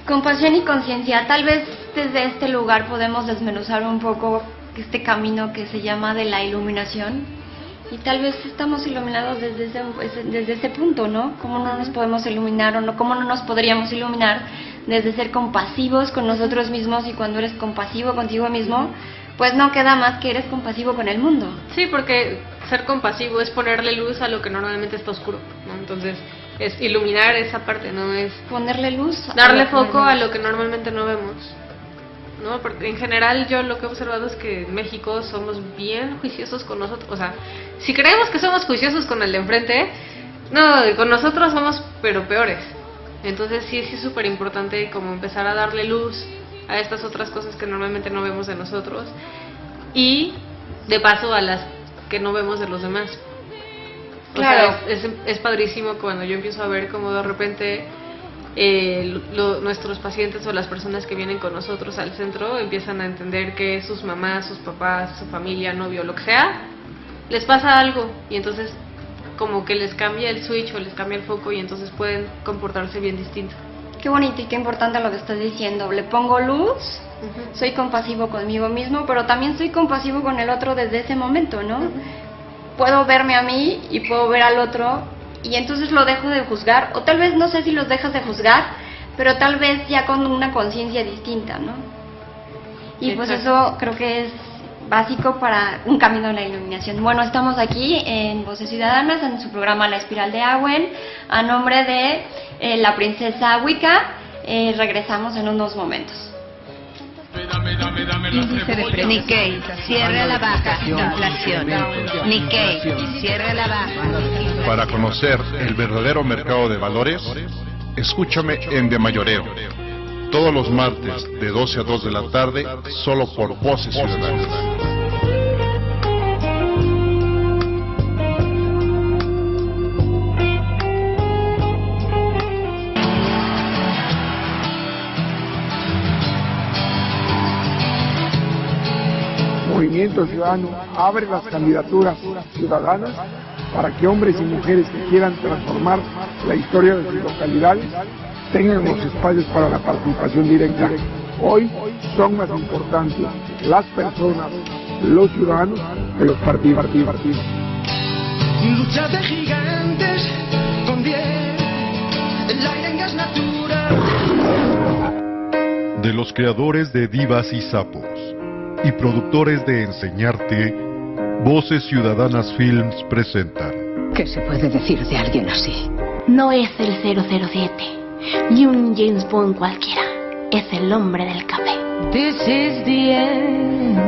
C: Compasión y conciencia. Tal vez desde este lugar podemos desmenuzar un poco este camino que se llama de la iluminación. Y tal vez estamos iluminados desde ese punto, ¿no? ¿Cómo no nos podemos iluminar o no? ¿Cómo no nos podríamos iluminar desde ser compasivos con nosotros mismos? Y cuando eres compasivo contigo mismo, pues no queda más que eres compasivo con el mundo.
D: Sí, porque ser compasivo es ponerle luz a lo que normalmente está oscuro, ¿no? Entonces, es iluminar esa parte, ¿no? Es
C: ponerle luz.
D: Darle foco a lo que normalmente no vemos, ¿no? Porque en general yo lo que he observado es que en México somos bien juiciosos con nosotros. O sea, si creemos que somos juiciosos con el de enfrente, no, con nosotros somos pero peores. Entonces sí es súper importante como empezar a darle luz a estas otras cosas que normalmente no vemos de nosotros, y de paso a las que no vemos de los demás.
C: Claro.
D: O sea, es padrísimo cuando yo empiezo a ver como de repente nuestros pacientes o las personas que vienen con nosotros al centro empiezan a entender que sus mamás, sus papás, su familia, novio, lo que sea, les pasa algo, y entonces como que les cambia el switch o les cambia el foco, y entonces pueden comportarse bien distinto.
C: Qué bonito y qué importante lo que estás diciendo. Le pongo luz, soy compasivo conmigo mismo, pero también soy compasivo con el otro desde ese momento, ¿no? Puedo verme a mí y puedo ver al otro, y entonces lo dejo de juzgar, o tal vez no sé si los dejas de juzgar, pero tal vez ya con una conciencia distinta, ¿no? Y pues eso creo que es básico para un camino a la iluminación. Bueno, estamos aquí en Voces Ciudadanas, en su programa La Espiral de Agüen, a nombre de la princesa Wicca. Regresamos en unos momentos.
K: Índice de precios. Nikkei, cierre la baja. Inflación. Nikkei, cierre la baja.
H: Para conocer el verdadero mercado de valores, escúchame en De Mayoreo, todos los martes de 12 a 2 de la tarde, solo por Voces Ciudadanas.
L: Movimiento Ciudadano abre las candidaturas ciudadanas para que hombres y mujeres que quieran transformar la historia de sus localidades tengan los espacios para la participación directa. Hoy son más importantes las personas, los ciudadanos, que los partidos.
M: Lucha de gigantes con 10, el aire en gas natural.
H: De los creadores de Divas y Sapos y productores de Enseñarte, Voces Ciudadanas Films presenta.
N: ¿Qué se puede decir de alguien así?
O: No es el 007, ni un James Bond cualquiera. Es el hombre del café.
N: This is the end.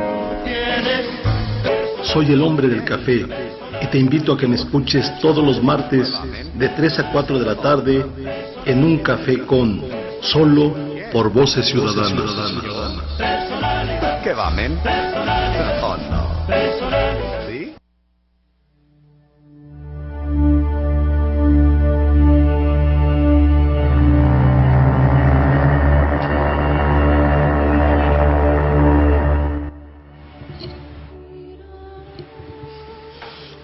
J: Soy el hombre del café y te invito a que me escuches todos los martes de 3 a 4 de la tarde en Un Café con, solo por Voces Ciudadanas.
E: ¿Qué va, men? Oh, no. ¿Sí?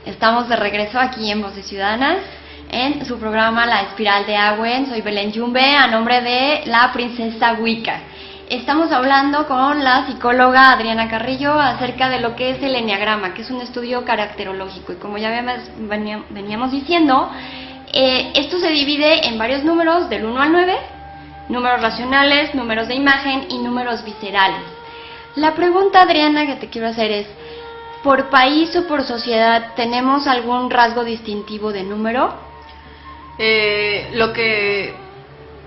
C: Estamos de regreso aquí en Voces Ciudadanas, en su programa La Espiral de Agüen. Soy Belén Yumbe, a nombre de la princesa Wicca. Estamos hablando con la psicóloga Adriana Carrillo acerca de lo que es el enneagrama, que es un estudio caracterológico. Y como ya veníamos diciendo, esto se divide en varios números, del 1 al 9, números racionales, números de imagen y números viscerales. La pregunta, Adriana, que te quiero hacer es, ¿por país o por sociedad tenemos algún rasgo distintivo de número?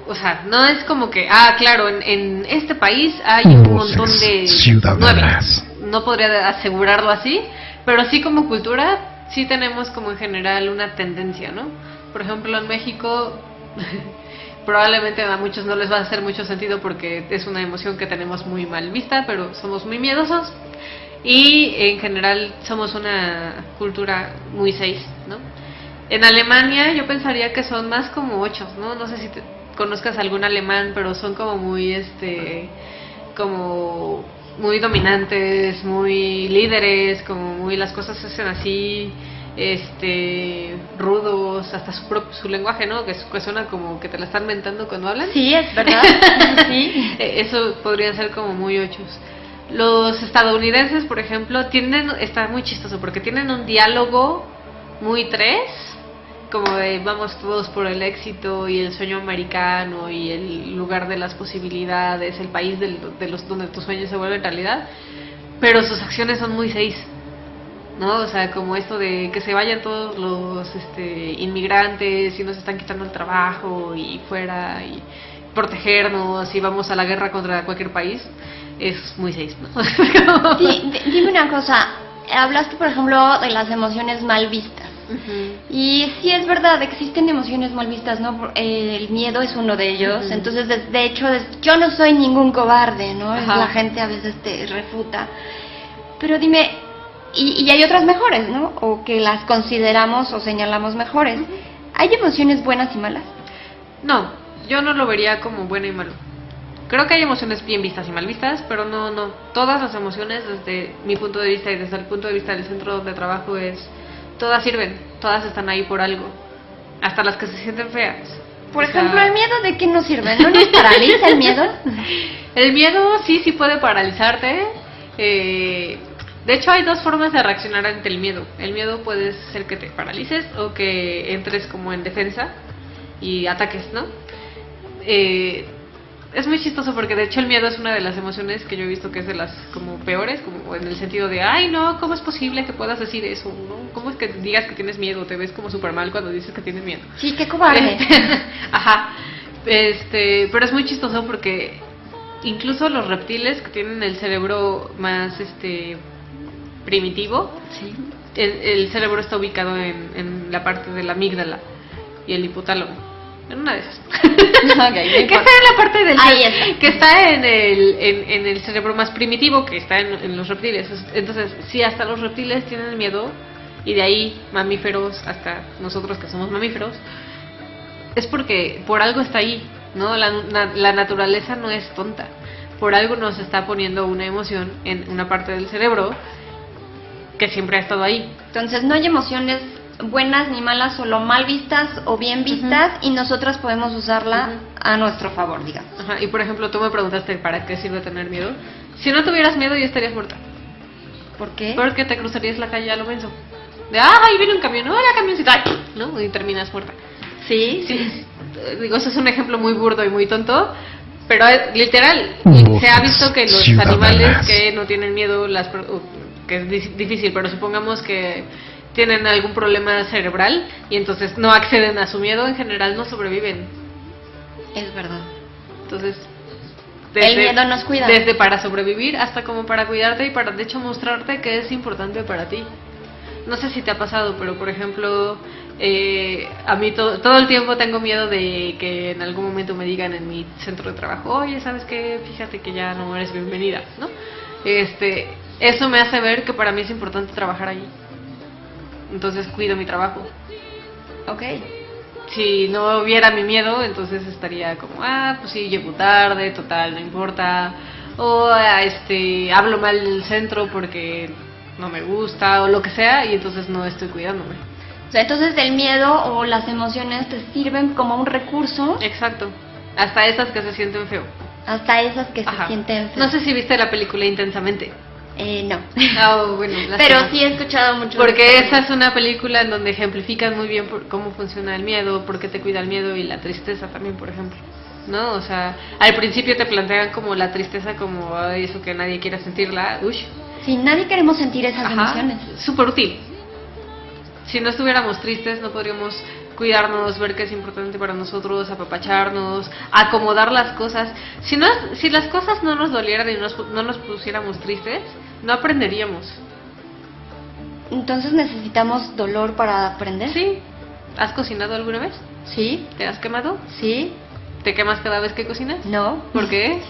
D: O sea, no es como que, claro, en este país hay un montón de ciudadanas. No podría asegurarlo así, pero sí como cultura, sí tenemos como en general una tendencia, ¿no? Por ejemplo, en México, probablemente a muchos no les va a hacer mucho sentido porque es una emoción que tenemos muy mal vista, pero somos muy miedosos. Y en general somos una cultura muy 6, ¿no? En Alemania yo pensaría que son más como 8, ¿no? No sé si conozcas algún alemán, pero son como muy como muy dominantes, muy líderes, como muy las cosas se hacen así, rudos, hasta su lenguaje, ¿no? Que suena como que te la están mentando cuando hablan.
C: Sí, es verdad. Sí.
D: Eso podría ser como muy 8. Los estadounidenses, por ejemplo, está muy chistoso porque tienen un diálogo muy 3, como de vamos todos por el éxito y el sueño americano y el lugar de las posibilidades, el país donde tus sueños se vuelven realidad, pero sus acciones son muy 6, ¿no? O sea, como esto de que se vayan todos los inmigrantes y nos están quitando el trabajo y fuera y protegernos y vamos a la guerra contra cualquier país. Es muy 6, ¿no?
C: Sí, dime una cosa, hablaste por ejemplo de las emociones mal vistas. Y sí es verdad, existen emociones mal vistas, ¿no? El miedo es uno de ellos. Entonces, de hecho, yo no soy ningún cobarde, ¿no? La gente a veces te refuta. Pero dime, y hay otras mejores, ¿no? O que las consideramos o señalamos mejores. ¿Hay emociones buenas y malas?
D: No, yo no lo vería como bueno y malo. Creo que hay emociones bien vistas y mal vistas, pero no. Todas las emociones, desde mi punto de vista y desde el punto de vista del centro donde trabajo, todas sirven, todas están ahí por algo, hasta las que se sienten feas.
C: Por ejemplo, ¿el miedo de qué nos sirve? ¿No nos paraliza el miedo?
D: El miedo sí puede paralizarte. De hecho, hay dos formas de reaccionar ante el miedo. El miedo puede ser que te paralices o que entres como en defensa y ataques, ¿no? Es muy chistoso porque de hecho el miedo es una de las emociones que yo he visto que es de las como peores, como en el sentido de, ay no, ¿cómo es posible que puedas decir eso? ¿No? ¿Cómo es que digas que tienes miedo? Te ves como súper mal cuando dices que tienes miedo.
C: Sí, qué cobarde.
D: Ajá. Pero es muy chistoso porque incluso los reptiles que tienen el cerebro más primitivo,
C: sí.
D: El cerebro está ubicado en la parte de la amígdala y el hipotálamo. En una de esas. Okay, que está en la parte del que está en el cerebro más primitivo, que está en los reptiles. Entonces, si hasta los reptiles tienen miedo, y de ahí mamíferos hasta nosotros que somos mamíferos, es porque por algo está ahí, ¿no? La naturaleza no es tonta. Por algo nos está poniendo una emoción en una parte del cerebro que siempre ha estado ahí.
C: Entonces no hay emociones buenas ni malas, solo mal vistas o bien vistas, y nosotras podemos usarla a nuestro favor, digamos.
D: Ajá. Y por ejemplo, tú me preguntaste ¿para qué sirve tener miedo? Si no tuvieras miedo ya estarías muerta.
C: ¿Por qué?
D: Porque te cruzarías la calle a lo menso. De, ahí viene un camión, hola camioncito, ¡ay! ¿No? Y terminas muerta.
C: Sí.
D: Digo, eso es un ejemplo muy burdo y muy tonto, pero literal, se ha visto que los animales que no tienen miedo, que es difícil, pero supongamos que tienen algún problema cerebral y entonces no acceden a su miedo, en general no sobreviven.
C: Es verdad.
D: Entonces,
C: el miedo nos cuida.
D: Desde para sobrevivir hasta como para cuidarte y para de hecho mostrarte que es importante para ti. No sé si te ha pasado, pero por ejemplo, a mí todo el tiempo tengo miedo de que en algún momento me digan en mi centro de trabajo, oye, ¿sabes qué? Fíjate que ya no eres bienvenida, ¿no? Eso me hace ver que para mí es importante trabajar ahí. Entonces cuido mi trabajo.
C: Ok.
D: Si no hubiera mi miedo, entonces estaría como, pues sí, llego tarde, total, no importa. O hablo mal del centro porque no me gusta o lo que sea, y entonces no estoy cuidándome.
C: O sea, entonces el miedo o las emociones te sirven como un recurso.
D: Exacto. Hasta esas que se sienten feo.
C: Hasta esas que se sienten feo.
D: No sé si viste la película Intensamente.
C: No.
D: Bueno,
C: pero sí he escuchado mucho.
D: Porque esa es una película en donde ejemplifican muy bien cómo funciona el miedo, por qué te cuida el miedo y la tristeza también, por ejemplo. ¿No? O sea, al principio te plantean como la tristeza como eso que nadie quiera sentirla.
C: Sí, nadie queremos sentir esas emociones.
D: Súper útil. Si no estuviéramos tristes, no podríamos cuidarnos, ver qué es importante para nosotros, apapacharnos, acomodar las cosas. Si las cosas no nos dolieran y no nos pusiéramos tristes, no aprenderíamos.
C: Entonces necesitamos dolor para aprender.
D: Sí. ¿Has cocinado alguna vez?
C: Sí.
D: ¿Te has quemado?
C: Sí.
D: ¿Te quemas cada vez que cocinas?
C: No.
D: ¿Por qué?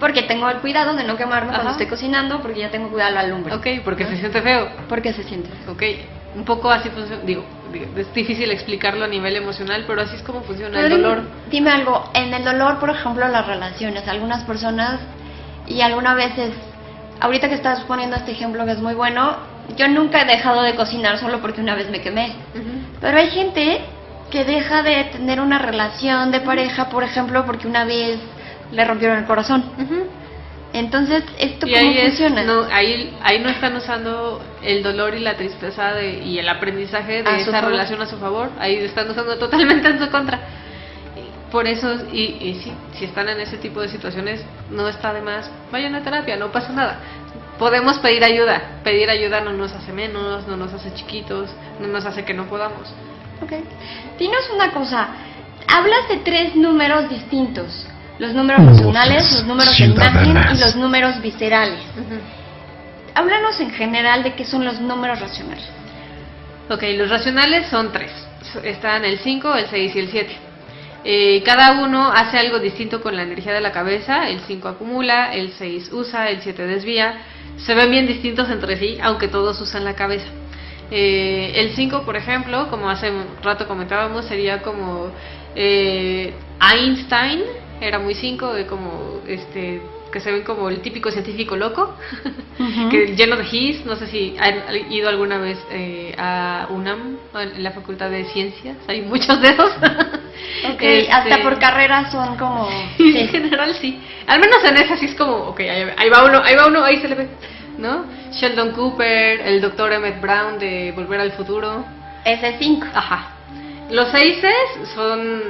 C: Porque tengo el cuidado de no quemarme cuando estoy cocinando, porque ya tengo cuidado a la lumbre.
D: Ok, porque se siente feo.
C: Porque se siente feo.
D: Ok, un poco así funciona, digo, es difícil explicarlo a nivel emocional, pero así es como funciona
C: pero
D: el dolor.
C: Dime algo, en el dolor, por ejemplo, las relaciones, algunas personas, y algunas veces, ahorita que estás poniendo este ejemplo que es muy bueno, yo nunca he dejado de cocinar solo porque una vez me quemé. Pero hay gente que deja de tener una relación de pareja, por ejemplo, porque una vez le rompieron el corazón. Entonces, ¿esto cómo funciona?
D: Ahí no están usando el dolor y la tristeza y el aprendizaje de esa relación a su favor. Ahí están usando totalmente en su contra. Por eso, y sí, si están en ese tipo de situaciones, no está de más, vayan a terapia, no pasa nada. Podemos pedir ayuda. Pedir ayuda no nos hace menos, no nos hace chiquitos, no nos hace que no podamos.
C: Ok. Dinos una cosa, hablas de 3 números distintos. Los números racionales, los números de imagen y los números viscerales. Háblanos en general de qué son los números racionales.
D: Ok, los racionales son 3. Están el 5, el 6 y el 7. Cada uno hace algo distinto con la energía de la cabeza. El 5 acumula, el 6 usa, el 7 desvía. Se ven bien distintos entre sí, aunque todos usan la cabeza. El 5, por ejemplo, como hace un rato comentábamos, sería como Einstein. Era muy 5, como que se ven como el típico científico loco, que lleno de his. No sé si han ido alguna vez a UNAM, en la Facultad de Ciencias, hay muchos de esos.
C: Hasta por carreras son como...
D: Sí. En general sí, al menos en esa sí es como, ahí va uno, ahí se le ve, ¿no? Sheldon Cooper, el Dr. Emmett Brown de Volver al Futuro.
C: Ese es 5.
D: Ajá. Los 6 son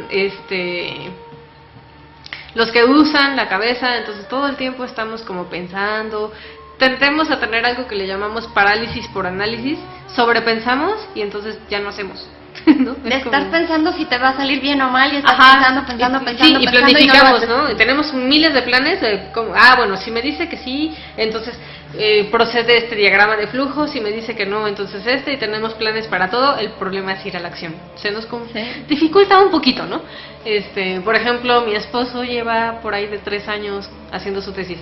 D: los que usan la cabeza, entonces todo el tiempo estamos como pensando, tendemos a tener algo que le llamamos parálisis por análisis, sobrepensamos y entonces ya no hacemos. ¿No?
C: Estás pensando si te va a salir bien o mal y estás pensando
D: y planificamos, ¿no? Y tenemos miles de planes de como, bueno, si me dice que sí, entonces procede este diagrama de flujo, si me dice que no, entonces y tenemos planes para todo. El problema es ir a la acción. Se nos dificulta un poquito, ¿no? Por ejemplo, mi esposo lleva por ahí de 3 años haciendo su tesis.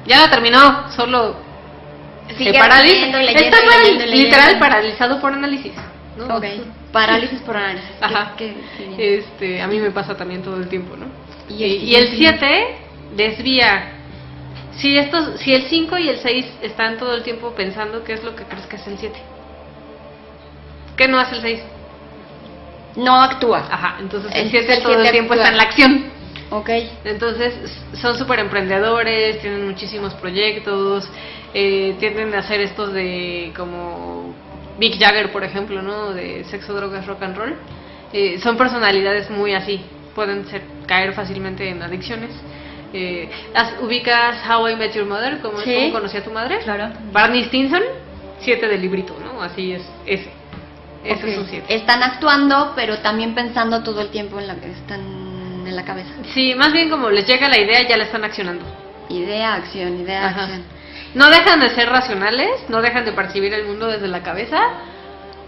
D: Ya la terminó, solo está literal paralizado por análisis, ¿no?
C: Parálisis por análisis.
D: Ajá. A mí me pasa también todo el tiempo, ¿no? Y el 7 desvía. Si el 5 y el 6 están todo el tiempo pensando, ¿qué es lo que crees que es el 7? ¿Qué no hace el 6?
C: No actúa.
D: Ajá, entonces el 7 todo el tiempo está en la acción.
C: Ok.
D: Entonces son súper emprendedores, tienen muchísimos proyectos, tienden a hacer estos de como Mick Jagger, por ejemplo, ¿no? De sexo, drogas, rock and roll. Son personalidades muy así, pueden caer fácilmente en adicciones. ¿Ubicas How I Met Your Mother? ¿Cómo conocí a tu madre?
C: Claro.
D: Barney Stinson, 7 del librito, ¿no? Así es, ese. Ese es un 7.
C: Están actuando, pero también pensando todo el tiempo están en la cabeza.
D: Sí, más bien como les llega la idea, ya la están accionando.
C: Idea, acción.
D: No dejan de ser racionales, no dejan de percibir el mundo desde la cabeza,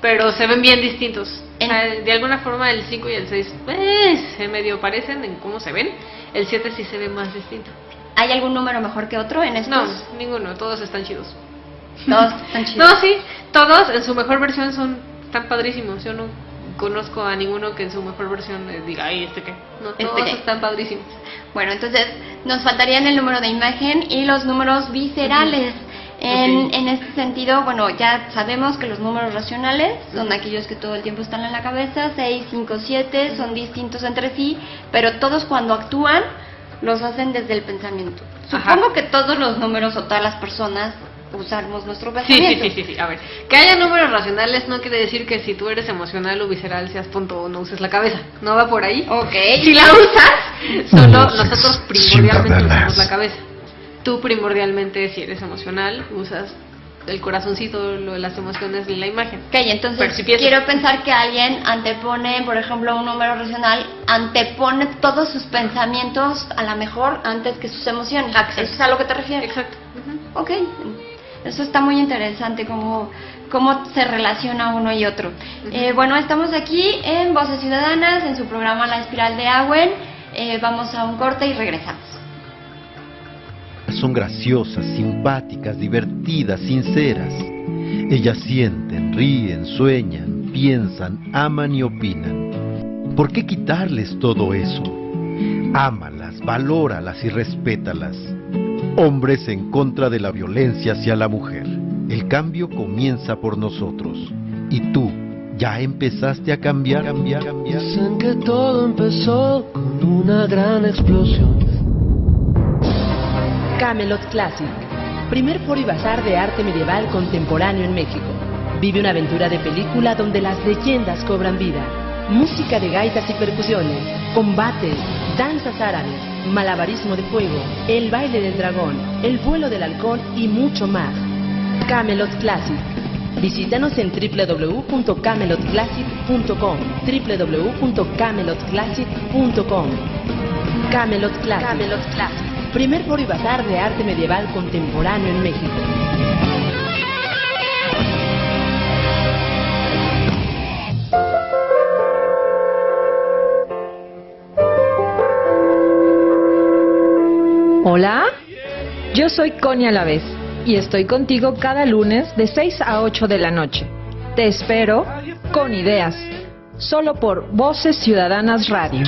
D: pero se ven bien distintos. O sea, de alguna forma el 5 y el 6 se medio parecen en cómo se ven. El 7 sí se ve más distinto.
C: ¿Hay algún número mejor que otro en estos?
D: No, ninguno, todos están chidos.
C: Todos están chidos.
D: No, sí, todos en su mejor versión están padrísimos. Yo no conozco a ninguno que en su mejor versión diga, ay, ¿este qué? No, todos están padrísimos.
C: Bueno, entonces nos faltarían el número de imagen y los números viscerales. En este sentido, bueno, ya sabemos que los números racionales son aquellos que todo el tiempo están en la cabeza, 6, 5, 7, son distintos entre sí, pero todos cuando actúan los hacen desde el pensamiento. Supongo que todos los números o todas las personas usamos nuestro pensamiento.
D: Sí. A ver, que haya números racionales no quiere decir que si tú eres emocional o visceral seas tonto o no uses la cabeza. No va por ahí.
C: Ok.
D: Si la usas, solo nosotros primordialmente usamos la cabeza. Tú primordialmente, si eres emocional, usas el corazoncito, las emociones de la imagen.
C: Ok, entonces quiero pensar que alguien antepone, por ejemplo, un número racional, antepone todos sus pensamientos a la mejor antes que sus emociones.
D: Exacto.
C: ¿Eso es a lo que te refieres?
D: Exacto.
C: Ok, eso está muy interesante, cómo se relaciona uno y otro. Bueno, estamos aquí en Voces Ciudadanas, en su programa La Espiral de Agüen. Vamos a un corte y regresamos.
A: Son graciosas, simpáticas, divertidas, sinceras. Ellas sienten, ríen, sueñan, piensan, aman y opinan. ¿Por qué quitarles todo eso? Ámalas, valóralas y respétalas. Hombres en contra de la violencia hacia la mujer. El cambio comienza por nosotros. ¿Y tú, ya empezaste a cambiar?
P: Dicen que todo empezó con una gran explosión.
Q: Camelot Classic, primer foro y bazar de arte medieval contemporáneo en México. Vive una aventura de película donde las leyendas cobran vida. Música de gaitas y percusiones, combates, danzas árabes, malabarismo de fuego, el baile del dragón, el vuelo del halcón y mucho más. Camelot Classic. Visítanos en www.camelotclassic.com, www.camelotclassic.com. Camelot Classic. Primer foro y bazar de arte medieval contemporáneo en México.
B: Hola, yo soy Connie Alavés y estoy contigo cada lunes de 6 a 8 de la noche. Te espero con ideas, solo por Voces Ciudadanas Radio.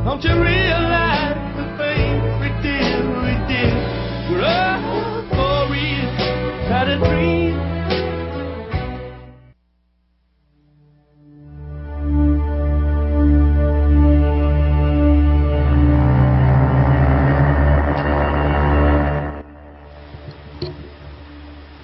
P: Don't you realize the things we did, we're all for real, not a dream.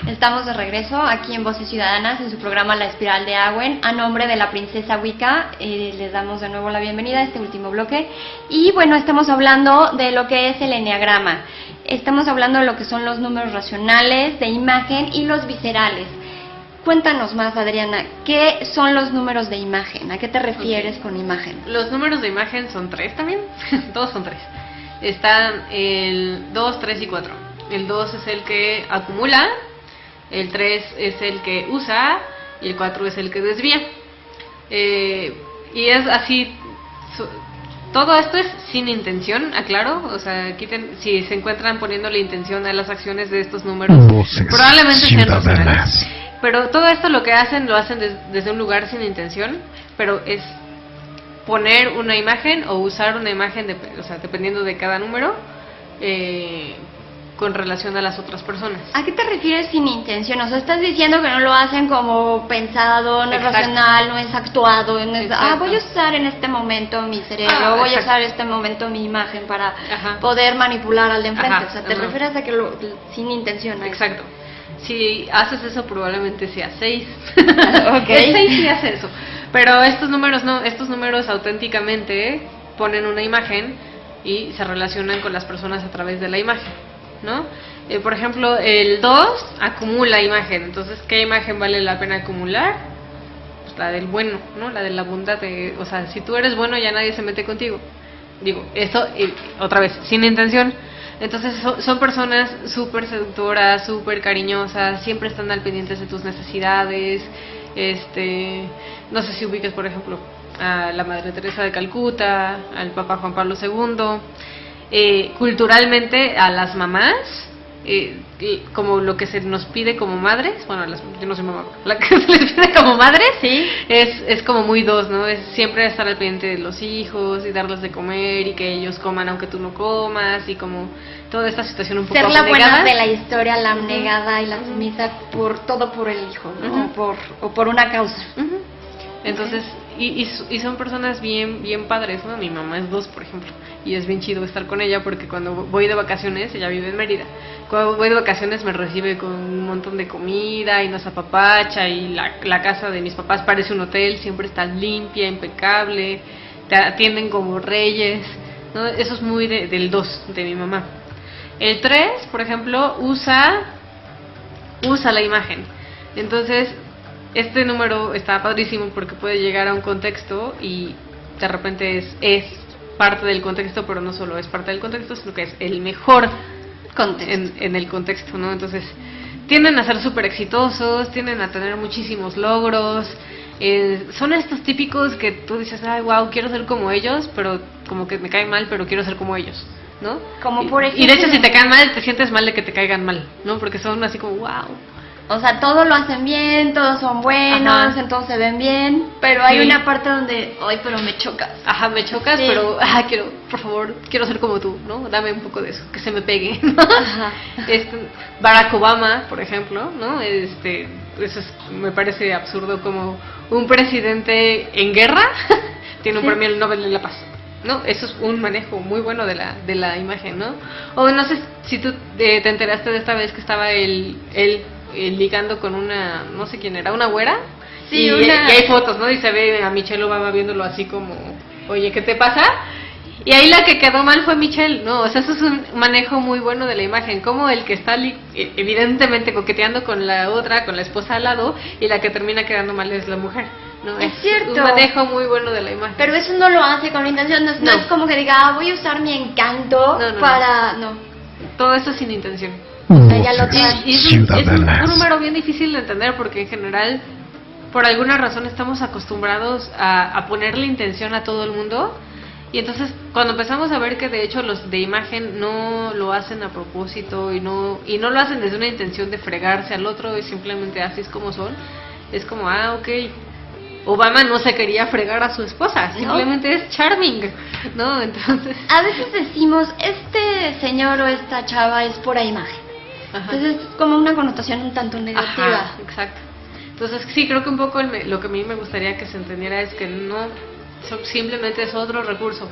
C: Estamos de regreso aquí en Voces Ciudadanas, en su programa La Espiral de Agüen. A nombre de la princesa Wicca, les damos de nuevo la bienvenida a este último bloque. Y bueno, estamos hablando de lo que es el eneagrama. Estamos hablando de lo que son los números racionales, de imagen y los viscerales. Cuéntanos más, Adriana, ¿qué son los números de imagen? ¿A qué te refieres con imagen?
D: Los números de imagen son 3 también, todos son 3. Están el 2, 3 y 4. El 2 es el que acumula, el 3 es el que usa y el 4 es el que desvía. Y es así, todo esto es sin intención, aclaro, o sea, si se encuentran poniéndole intención a las acciones de estos números, probablemente sean racionales. Pero todo esto lo hacen desde un lugar sin intención, pero es poner una imagen o usar una imagen, o sea, dependiendo de cada número, con relación a las otras personas.
C: ¿A qué te refieres sin intención? O sea, estás diciendo que no lo hacen como pensado, no es racional, no es actuado, no es, voy a usar en este momento mi cerebro, voy a usar en este momento mi imagen para poder manipular al de enfrente. O sea, te refieres a que sin intención.
D: Exacto. Si haces eso, probablemente sea 6.
C: Okay.
D: El 6 sí hace eso. Pero estos números no, estos números auténticamente ponen una imagen y se relacionan con las personas a través de la imagen, ¿no? Por ejemplo, el 2 acumula imagen. Entonces, ¿qué imagen vale la pena acumular? Pues la del bueno, ¿no? La de la bondad. O sea, si tú eres bueno, ya nadie se mete contigo. Digo, esto, otra vez, sin intención. Entonces son personas súper seductoras, súper cariñosas, siempre están al pendientes de tus necesidades. No sé si ubiques, por ejemplo, a la Madre Teresa de Calcuta, al Papa Juan Pablo II. Culturalmente, a las mamás, como lo que se nos pide como madres, bueno, yo no soy mamá, la que se les pide como madres,
C: ¿sí?
D: es como muy no, es siempre estar al pendiente de los hijos y darles de comer y que ellos coman aunque tú no comas, y como toda esta situación un poco
C: ser la
D: abnegada.
C: buena de la historia, la abnegada y la sumisa por el hijo, ¿no? o por una causa.
D: Entonces, y son personas bien padres, ¿no? Mi mamá es 2, por ejemplo, y es bien chido estar con ella porque cuando voy de vacaciones, ella vive en Mérida, cuando voy de vacaciones me recibe con un montón de comida y nos apapacha, y la casa de mis papás parece un hotel, siempre está limpia, impecable, te atienden como reyes, ¿no? Eso es muy del 2, de mi mamá. El 3, por ejemplo, usa la imagen. Entonces, este número está padrísimo porque puede llegar a un contexto y de repente es parte del contexto, pero no solo es parte del contexto, sino que es el mejor contexto en el contexto, ¿no? Entonces, tienden a ser súper exitosos, tienden a tener muchísimos logros. Son estos típicos que tú dices, ay, wow, quiero ser como ellos, pero como que me caen mal, pero quiero ser como ellos, ¿no?
C: Como por ejemplo,
D: y de hecho, si te caen mal, te sientes mal de que te caigan mal, ¿no? Porque son así como, wow.
C: O sea, todo lo hacen bien, todos son buenos, todos se ven bien, pero hay una parte donde, ay, pero me chocas.
D: Ajá, me chocas, pero por favor, quiero ser como tú, ¿no? Dame un poco de eso, que se me pegue, ¿no?
C: Ajá.
D: Barack Obama, por ejemplo, ¿no? Eso me parece absurdo, como un presidente en guerra tiene un premio Nobel de la Paz, ¿no? Eso es un manejo muy bueno de la imagen, ¿no? O no sé si tú te enteraste de esta vez que estaba él ligando con una, no sé quién era, una güera.
C: Sí,
D: y hay fotos, ¿no? Y se ve a Michelle Obama viéndolo así como, oye, ¿qué te pasa? Y ahí la que quedó mal fue Michelle, ¿no? O sea, eso es un manejo muy bueno de la imagen, como el que está evidentemente coqueteando con la otra, con la esposa al lado, y la que termina quedando mal es la mujer, ¿no?
C: Es cierto.
D: Un manejo muy bueno de la imagen.
C: Pero eso no lo hace con intención, no es como que diga, voy a usar mi encanto para... No.
D: Todo esto sin intención.
C: Es
D: un número bien difícil de entender porque en general, por alguna razón, estamos acostumbrados a ponerle intención a todo el mundo, y entonces cuando empezamos a ver que de hecho los de imagen no lo hacen a propósito y no lo hacen desde una intención de fregarse al otro, y simplemente así es como son, es como, ok, Obama no se quería fregar a su esposa, simplemente es charming, ¿no? Entonces,
C: a veces decimos, este señor o esta chava es pura imagen. Entonces es como una connotación un tanto negativa.
D: Ajá, exacto. Entonces sí, creo que un poco lo que a mí me gustaría que se entendiera es que no simplemente es otro recurso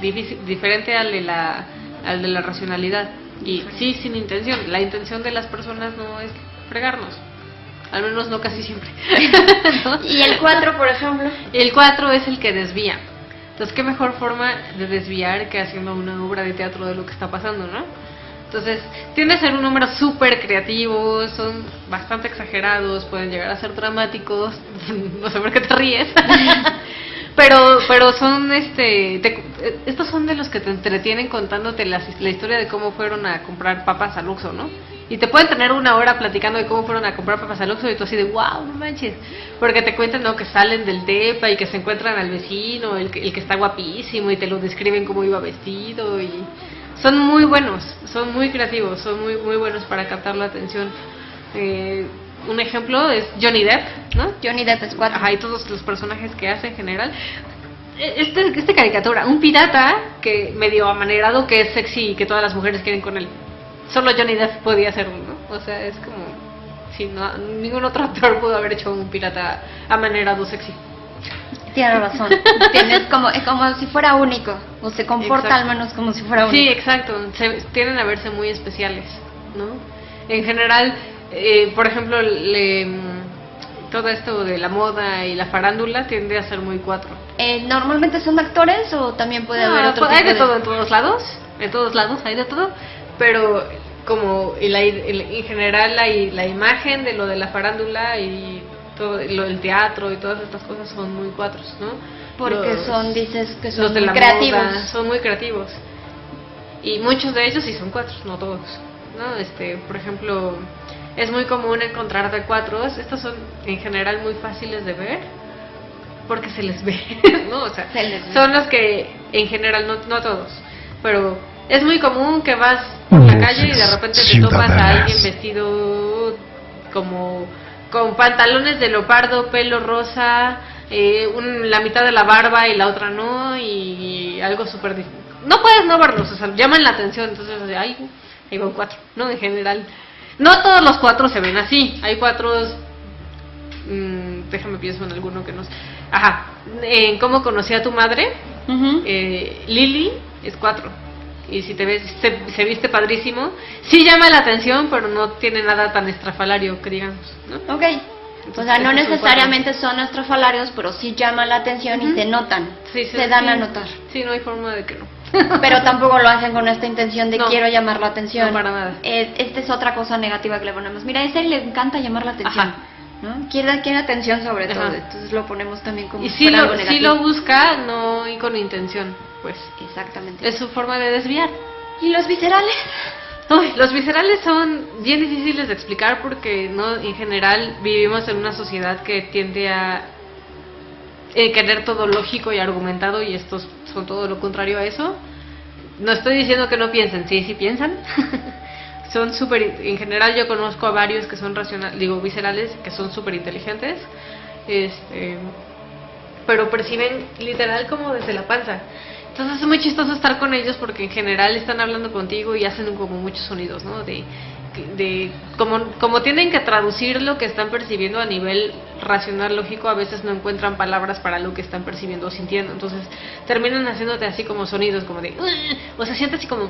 D: diferente al de la racionalidad, y sí, sin intención. La intención de las personas no es fregarnos, al menos no casi siempre. ¿No?
C: ¿Y el 4, por ejemplo?
D: El 4 es el que desvía. Entonces, ¿qué mejor forma de desviar que haciendo una obra de teatro de lo que está pasando, no? Entonces, tiende a ser un número súper creativo, son bastante exagerados, pueden llegar a ser dramáticos, no sé por qué te ríes, pero son estos son de los que te entretienen contándote la historia de cómo fueron a comprar papas al Oxxo, ¿no? Y te pueden tener una hora platicando de cómo fueron a comprar papas al Oxxo y tú así de wow, no manches, porque te cuentan, ¿no?, que salen del depa y que se encuentran al vecino, el que está guapísimo, y te lo describen cómo iba vestido, y son muy buenos, son muy creativos, son muy muy buenos para captar la atención. Un ejemplo es Johnny Depp, ¿no?
C: Johnny Depp es 4.
D: Ajá, y todos los personajes que hace en general. Caricatura, un pirata que medio amanerado, que es sexy y que todas las mujeres quieren con él. solo Johnny Depp podía hacerlo, ¿no? O sea, es como si no, ningún otro actor pudo haber hecho un pirata amanerado sexy.
C: Tienes razón. Es como si fuera único, o se comporta al menos como si fuera único.
D: Sí, exacto. Tienden a verse muy especiales, ¿no? En general, por ejemplo, todo esto de la moda y la farándula tiende a ser muy cuatro.
C: ¿Normalmente son actores o también puede haber otro tipo
D: hay de todo en todos lados hay de todo, pero como en general la imagen de lo de la farándula y todo lo del teatro y todas estas cosas son muy cuatros, ¿no?
C: Porque dices que son
D: los de
C: muy
D: la
C: creativos.
D: Moda, son muy creativos. Y muchos de ellos sí son cuatros, no todos, ¿no? Por ejemplo, es muy común encontrar de cuatros. Estos son en general muy fáciles de ver porque se les ve, ¿no? O sea, son los que en general, no todos, pero es muy común que vas por la calle y de repente te topas a alguien vestido como con pantalones de leopardo, pelo rosa, la mitad de la barba y la otra no, y algo súper difícil. No puedes no verlos, o sea, llaman la atención, entonces ahí van cuatro, ¿no? En general. No todos los cuatro se ven así, hay cuatros, déjame pienso en alguno que no sé. Ajá, en Cómo conocí a tu madre, Lily es 4. Y si te ves, se viste padrísimo. Sí llama la atención, pero no tiene nada tan estrafalario que digamos, ¿no?
C: Ok. Entonces, o sea, no necesariamente son estrafalarios, pero sí llaman la atención y se notan.
D: Sí,
C: se dan a notar.
D: Sí, no hay forma de que no.
C: Pero tampoco lo hacen con esta intención de quiero llamar la atención.
D: No, para nada.
C: Esta es otra cosa negativa que le ponemos. Mira, a ese le encanta llamar la atención. ¿No? Quiere atención sobre todo. Entonces lo ponemos también como
D: y si algo negativo. Si lo busca, no y con intención, pues.
C: Exactamente.
D: Es su forma de desviar.
C: ¿Y los viscerales?
D: Uy, los viscerales son bien difíciles de explicar porque no, en general vivimos en una sociedad que tiende a querer todo lógico y argumentado, y estos son todo lo contrario a eso. No estoy diciendo que no piensen, sí piensan. Son en general yo conozco a varios que son viscerales, que son súper inteligentes, pero perciben literal como desde la panza. Entonces es muy chistoso estar con ellos porque en general están hablando contigo y hacen como muchos sonidos, ¿no? Como tienen que traducir lo que están percibiendo a nivel racional, lógico, a veces no encuentran palabras para lo que están percibiendo o sintiendo, entonces terminan haciéndote así como sonidos como de o se siente así como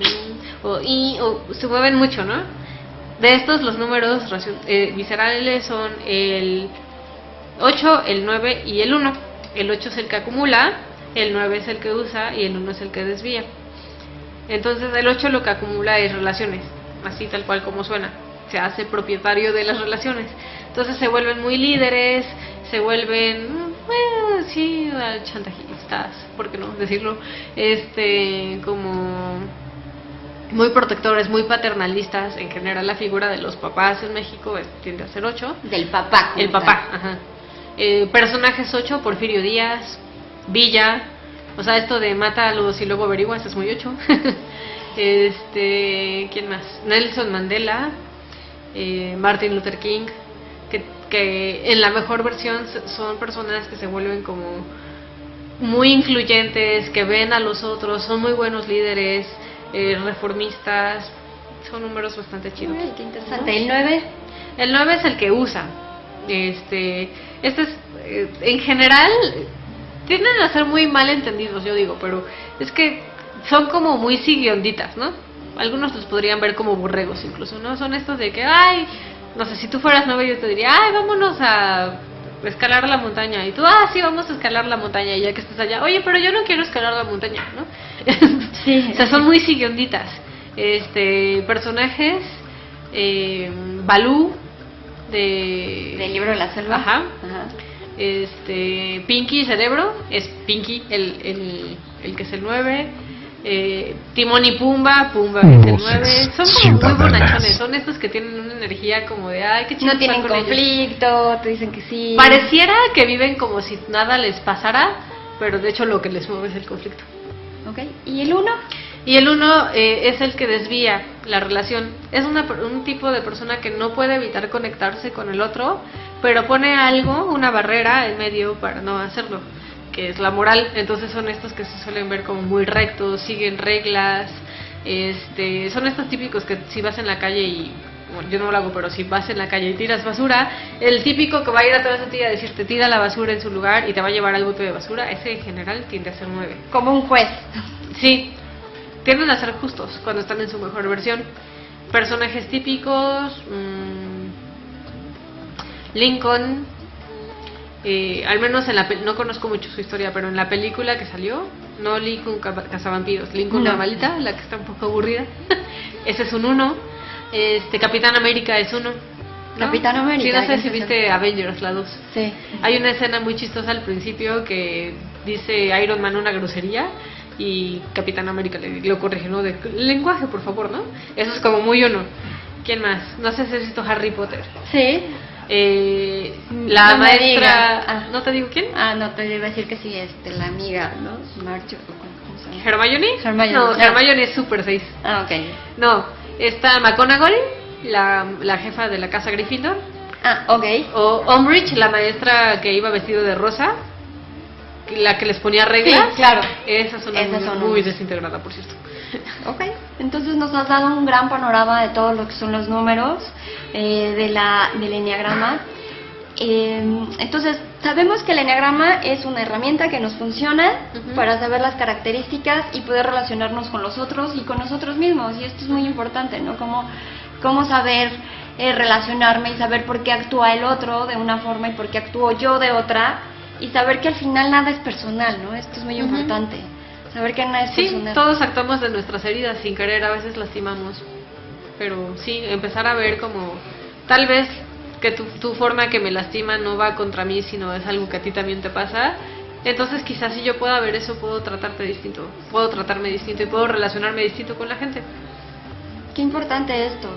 D: o se mueven mucho, ¿no? De estos los números viscerales son el 8, el 9 y el 1. El 8 es el que acumula, el 9 es el que usa y el 1 es el que desvía. Entonces el 8 lo que acumula es relaciones, así tal cual como suena, se hace propietario de las relaciones. Entonces se vuelven muy líderes, se vuelven, sí, chantajistas, ¿por qué no decirlo? Como muy protectores, muy paternalistas. En general la figura de los papás en México tiende a ser 8.
C: Del papá.
D: El papá, ajá. Personajes 8, Porfirio Díaz, Villa, o sea, esto de mátalos y luego averiguas es muy 8. ¿Quién más? Nelson Mandela, Martin Luther King, que en la mejor versión son personas que se vuelven como muy influyentes, que ven a los otros, son muy buenos líderes, reformistas. Son números bastante chidos.
C: Ay, qué interesante. ¿El 9?
D: El 9 es el que usa. Este es en general tienden a ser muy mal entendidos, yo digo, pero es que son como muy siguionditas, ¿no? Algunos los podrían ver como borregos incluso, ¿no? Son estos de que, no sé, si tú fueras 9 yo te diría, vámonos a escalar la montaña, y tú, sí, vamos a escalar la montaña, y ya que estás allá, oye, pero yo no quiero escalar la montaña, ¿no?
C: Sí.
D: O sea, son muy siguionditas. Personajes, Balú
C: del libro de la selva.
D: Ajá. Pinky Cerebro, es Pinky el que es el 9. Timón y Pumba es el 9. Son como muy bonachones, son estos que tienen una energía como de qué chido.
C: No tienen conflicto, te dicen que sí.
D: Pareciera que viven como si nada les pasara, pero de hecho lo que les mueve es el conflicto.
C: Okay. ¿Y el 1?
D: Y el 1 es el que desvía la relación. Es un tipo de persona que no puede evitar conectarse con el otro, pero pone algo, una barrera en medio para no hacerlo, que es la moral. Entonces son estos que se suelen ver como muy rectos, siguen reglas, Son estos típicos que si vas en la calle y, bueno, yo no lo hago, pero si vas en la calle y tiras basura, el típico que va a ir atrás de ti a decirte tira la basura en su lugar y te va a llevar al bote de basura, ese en general tiende a ser 9.
C: Como un juez.
D: Sí, tienden a ser justos cuando están en su mejor versión. Personajes típicos, Lincoln, al menos en no conozco mucho su historia, pero en la película que salió, no Lincoln Cazavampiros, Lincoln
C: No.
D: normalita, la que está un poco aburrida, ese es un 1. Capitán América es 1.
C: Capitán América.
D: Sí, no sé
C: ¿quién
D: si
C: es
D: viste
C: ese?
D: Avengers, la 2.
C: Sí.
D: Hay una escena muy chistosa al principio que dice Iron Man una grosería y Capitán América lo corrige, ¿no? De lenguaje, por favor, ¿no? Eso es como muy 1. ¿Quién más? No sé si has visto Harry Potter.
C: Sí.
D: La
C: No me
D: maestra...
C: digas. Ah.
D: ¿No te digo quién?
C: No, te iba a decir que sí, la amiga, ¿no? Marcho, ¿cómo se llama?
D: ¿Hermione?
C: Hermione.
D: No,
C: No.
D: Hermione es Super 6.
C: Ok.
D: No, está McGonagall, la jefa de la casa Gryffindor.
C: Ok.
D: O Umbridge, la maestra que iba vestido de rosa, la que les ponía reglas.
C: Sí, claro.
D: Esa es una
C: Esas son
D: muy
C: unos.
D: desintegrada, por cierto.
C: Ok, entonces nos has dado un gran panorama de todo lo que son los números del enneagrama. Entonces, sabemos que el enneagrama es una herramienta que nos funciona para saber las características y poder relacionarnos con los otros y con nosotros mismos. Y esto es muy importante, ¿no? Cómo saber relacionarme y saber por qué actúa el otro de una forma y por qué actúo yo de otra. Y saber que al final nada es personal, ¿no? Esto es muy importante. Saber que nada es
D: Sí,
C: personal.
D: todos actuamos de nuestras heridas sin querer, a veces lastimamos. Pero sí, empezar a ver como tal vez que tu forma que me lastima no va contra mí, sino es algo que a ti también te pasa. Entonces quizás si yo pueda ver eso, puedo tratarte distinto, puedo tratarme distinto y puedo relacionarme distinto con la gente.
C: Qué importante esto,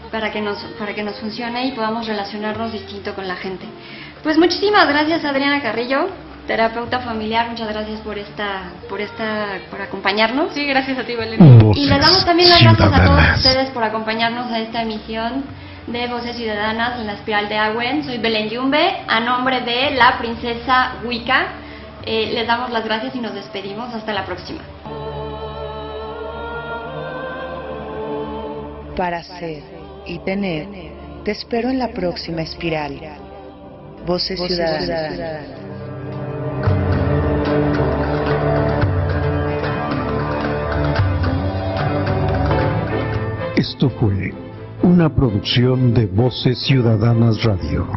C: para que nos funcione y podamos relacionarnos distinto con la gente. Pues muchísimas gracias, Adriana Carrillo, terapeuta familiar, muchas gracias por acompañarnos.
D: Sí, gracias a ti, Belén.
C: Y les damos también las gracias a todos ustedes por acompañarnos a esta emisión de Voces Ciudadanas en la Espiral de Agüen. Soy Belén Yumbe, a nombre de la princesa Wicca. Les damos las gracias y nos despedimos. Hasta la próxima.
R: Para ser y tener, te espero en la próxima espiral. Voces Ciudadanas.
S: Esto fue una producción de Voces Ciudadanas Radio.